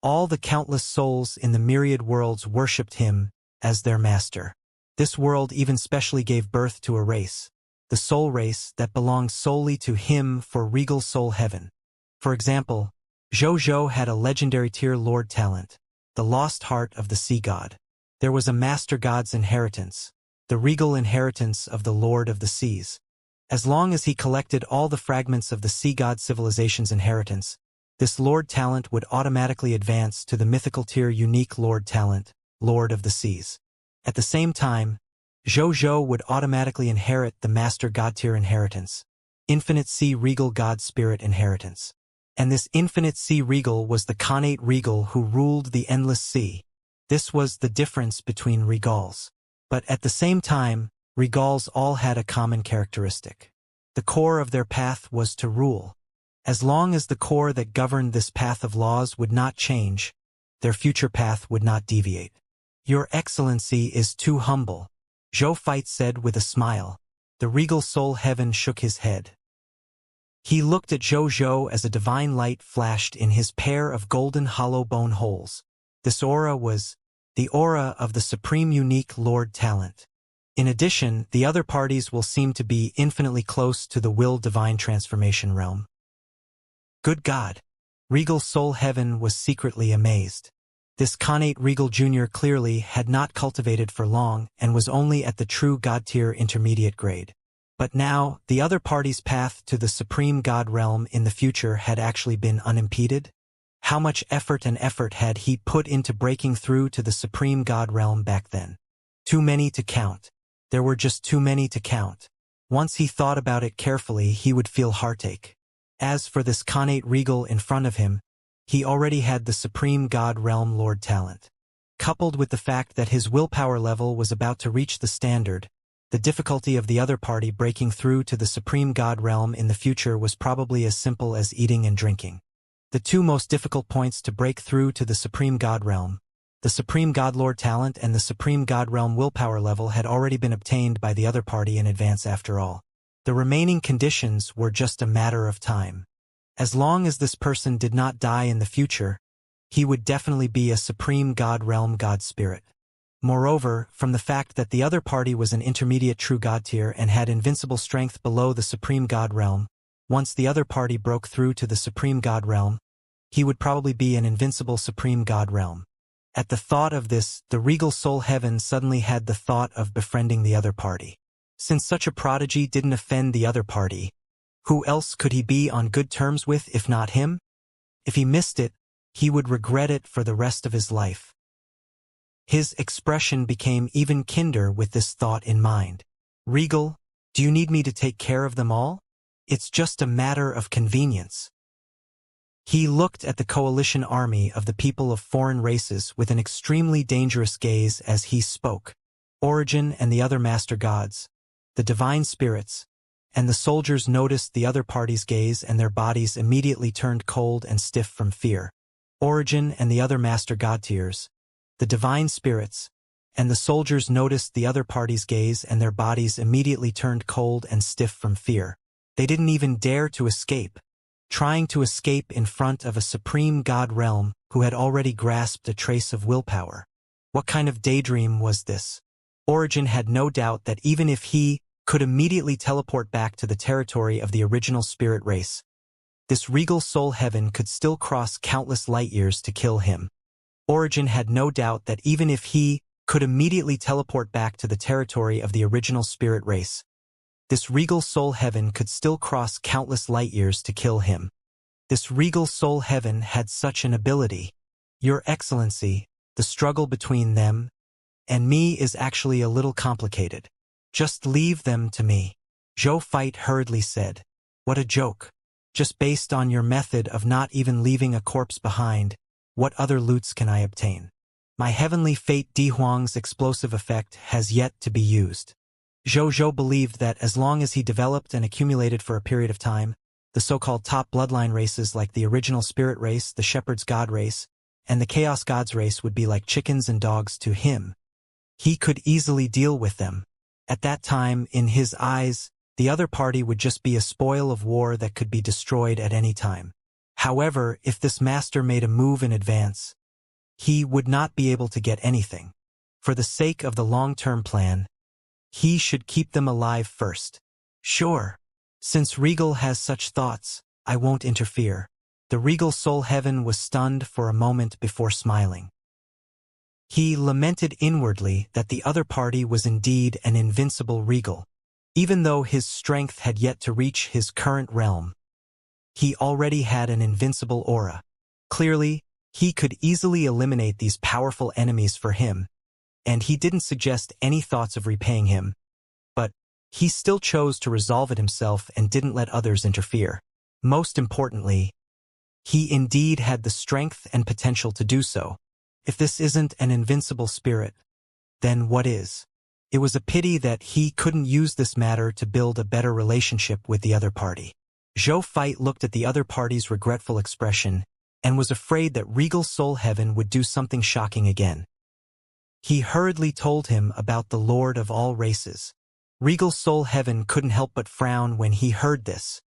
All the countless souls in the myriad worlds worshipped him as their master. This world even specially gave birth to a race, the soul race that belonged solely to him for Regal Soul Heaven. For example, Zhou had a legendary tier lord talent, the lost heart of the sea god. There was a master god's inheritance, the regal inheritance of the Lord of the Seas. As long as he collected all the fragments of the sea god civilization's inheritance, this Lord talent would automatically advance to the mythical tier unique Lord talent, Lord of the Seas. At the same time, Zhou would automatically inherit the master god tier inheritance, infinite sea regal god spirit inheritance. And this infinite sea regal was the connate regal who ruled the endless sea. This was the difference between regals. But at the same time, regals all had a common characteristic. The core of their path was to rule. As long as the core that governed this path of laws would not change, their future path would not deviate. Your Excellency is too humble, Zhou Fight said with a smile. The regal soul heaven shook his head. He looked at Zhou as a divine light flashed in his pair of golden hollow bone holes. This aura was the aura of the supreme unique Lord talent. In addition, the other parties will seem to be infinitely close to the will divine transformation realm. Good God! Regal Soul Heaven was secretly amazed. This connate Regal Jr. clearly had not cultivated for long and was only at the true God tier intermediate grade. But now, the other party's path to the supreme God realm in the future had actually been unimpeded? How much effort had he put into breaking through to the supreme God realm back then? Too many to count. There were just too many to count. Once he thought about it carefully, he would feel heartache. As for this connate regal in front of him, he already had the supreme God realm Lord talent. Coupled with the fact that his willpower level was about to reach the standard, the difficulty of the other party breaking through to the supreme God realm in the future was probably as simple as eating and drinking. The two most difficult points to break through to the supreme God realm, the supreme God Lord talent and the supreme God realm willpower level, had already been obtained by the other party in advance after all. The remaining conditions were just a matter of time. As long as this person did not die in the future, he would definitely be a supreme God realm God spirit. Moreover, from the fact that the other party was an intermediate true God tier and had invincible strength below the supreme God realm, once the other party broke through to the supreme God realm, he would probably be an invincible supreme God realm. At the thought of this, the regal soul heaven suddenly had the thought of befriending the other party. Since such a prodigy didn't offend the other party, who else could he be on good terms with if not him? If he missed it, he would regret it for the rest of his life. His expression became even kinder with this thought in mind. Regal, do you need me to take care of them all? It's just a matter of convenience. He looked at the coalition army of the people of foreign races with an extremely dangerous gaze as he spoke. Origin and the other master gods, the divine spirits, and the soldiers noticed the other party's gaze and their bodies immediately turned cold and stiff from fear. Origin and the other master god tiers, the divine spirits, and the soldiers noticed the other party's gaze and their bodies immediately turned cold and stiff from fear. They didn't even dare to escape, trying to escape in front of a supreme god realm who had already grasped a trace of willpower. What kind of daydream was this? Origin had no doubt that even if he could immediately teleport back to the territory of the original spirit race, this regal soul heaven could still cross countless light years to kill him. Origin had no doubt that even if he could immediately teleport back to the territory of the original spirit race, this regal soul heaven could still cross countless light years to kill him. This regal soul heaven had such an ability. Your Excellency, the struggle between them and me is actually a little complicated. Just leave them to me. Zhou Fight hurriedly said. What a joke. Just based on your method of not even leaving a corpse behind, what other loots can I obtain? My heavenly fate Di Huang's explosive effect has yet to be used. Zhou believed that as long as he developed and accumulated for a period of time, the so-called top bloodline races like the original spirit race, the shepherd's god race, and the chaos gods race would be like chickens and dogs to him. He could easily deal with them. At that time, in his eyes, the other party would just be a spoil of war that could be destroyed at any time. However, if this master made a move in advance, he would not be able to get anything. For the sake of the long-term plan, he should keep them alive first. Sure. Since Regal has such thoughts, I won't interfere. The regal soul heaven was stunned for a moment before smiling. He lamented inwardly that the other party was indeed an invincible regal. Even though his strength had yet to reach his current realm, he already had an invincible aura. Clearly, he could easily eliminate these powerful enemies for him, and he didn't suggest any thoughts of repaying him, but he still chose to resolve it himself and didn't let others interfere. Most importantly, he indeed had the strength and potential to do so. If this isn't an invincible spirit, then what is? It was a pity that he couldn't use this matter to build a better relationship with the other party. Zhou Fight looked at the other party's regretful expression and was afraid that Regal Soul Heaven would do something shocking again. He hurriedly told him about the Lord of all races. Regal Soul Heaven couldn't help but frown when he heard this.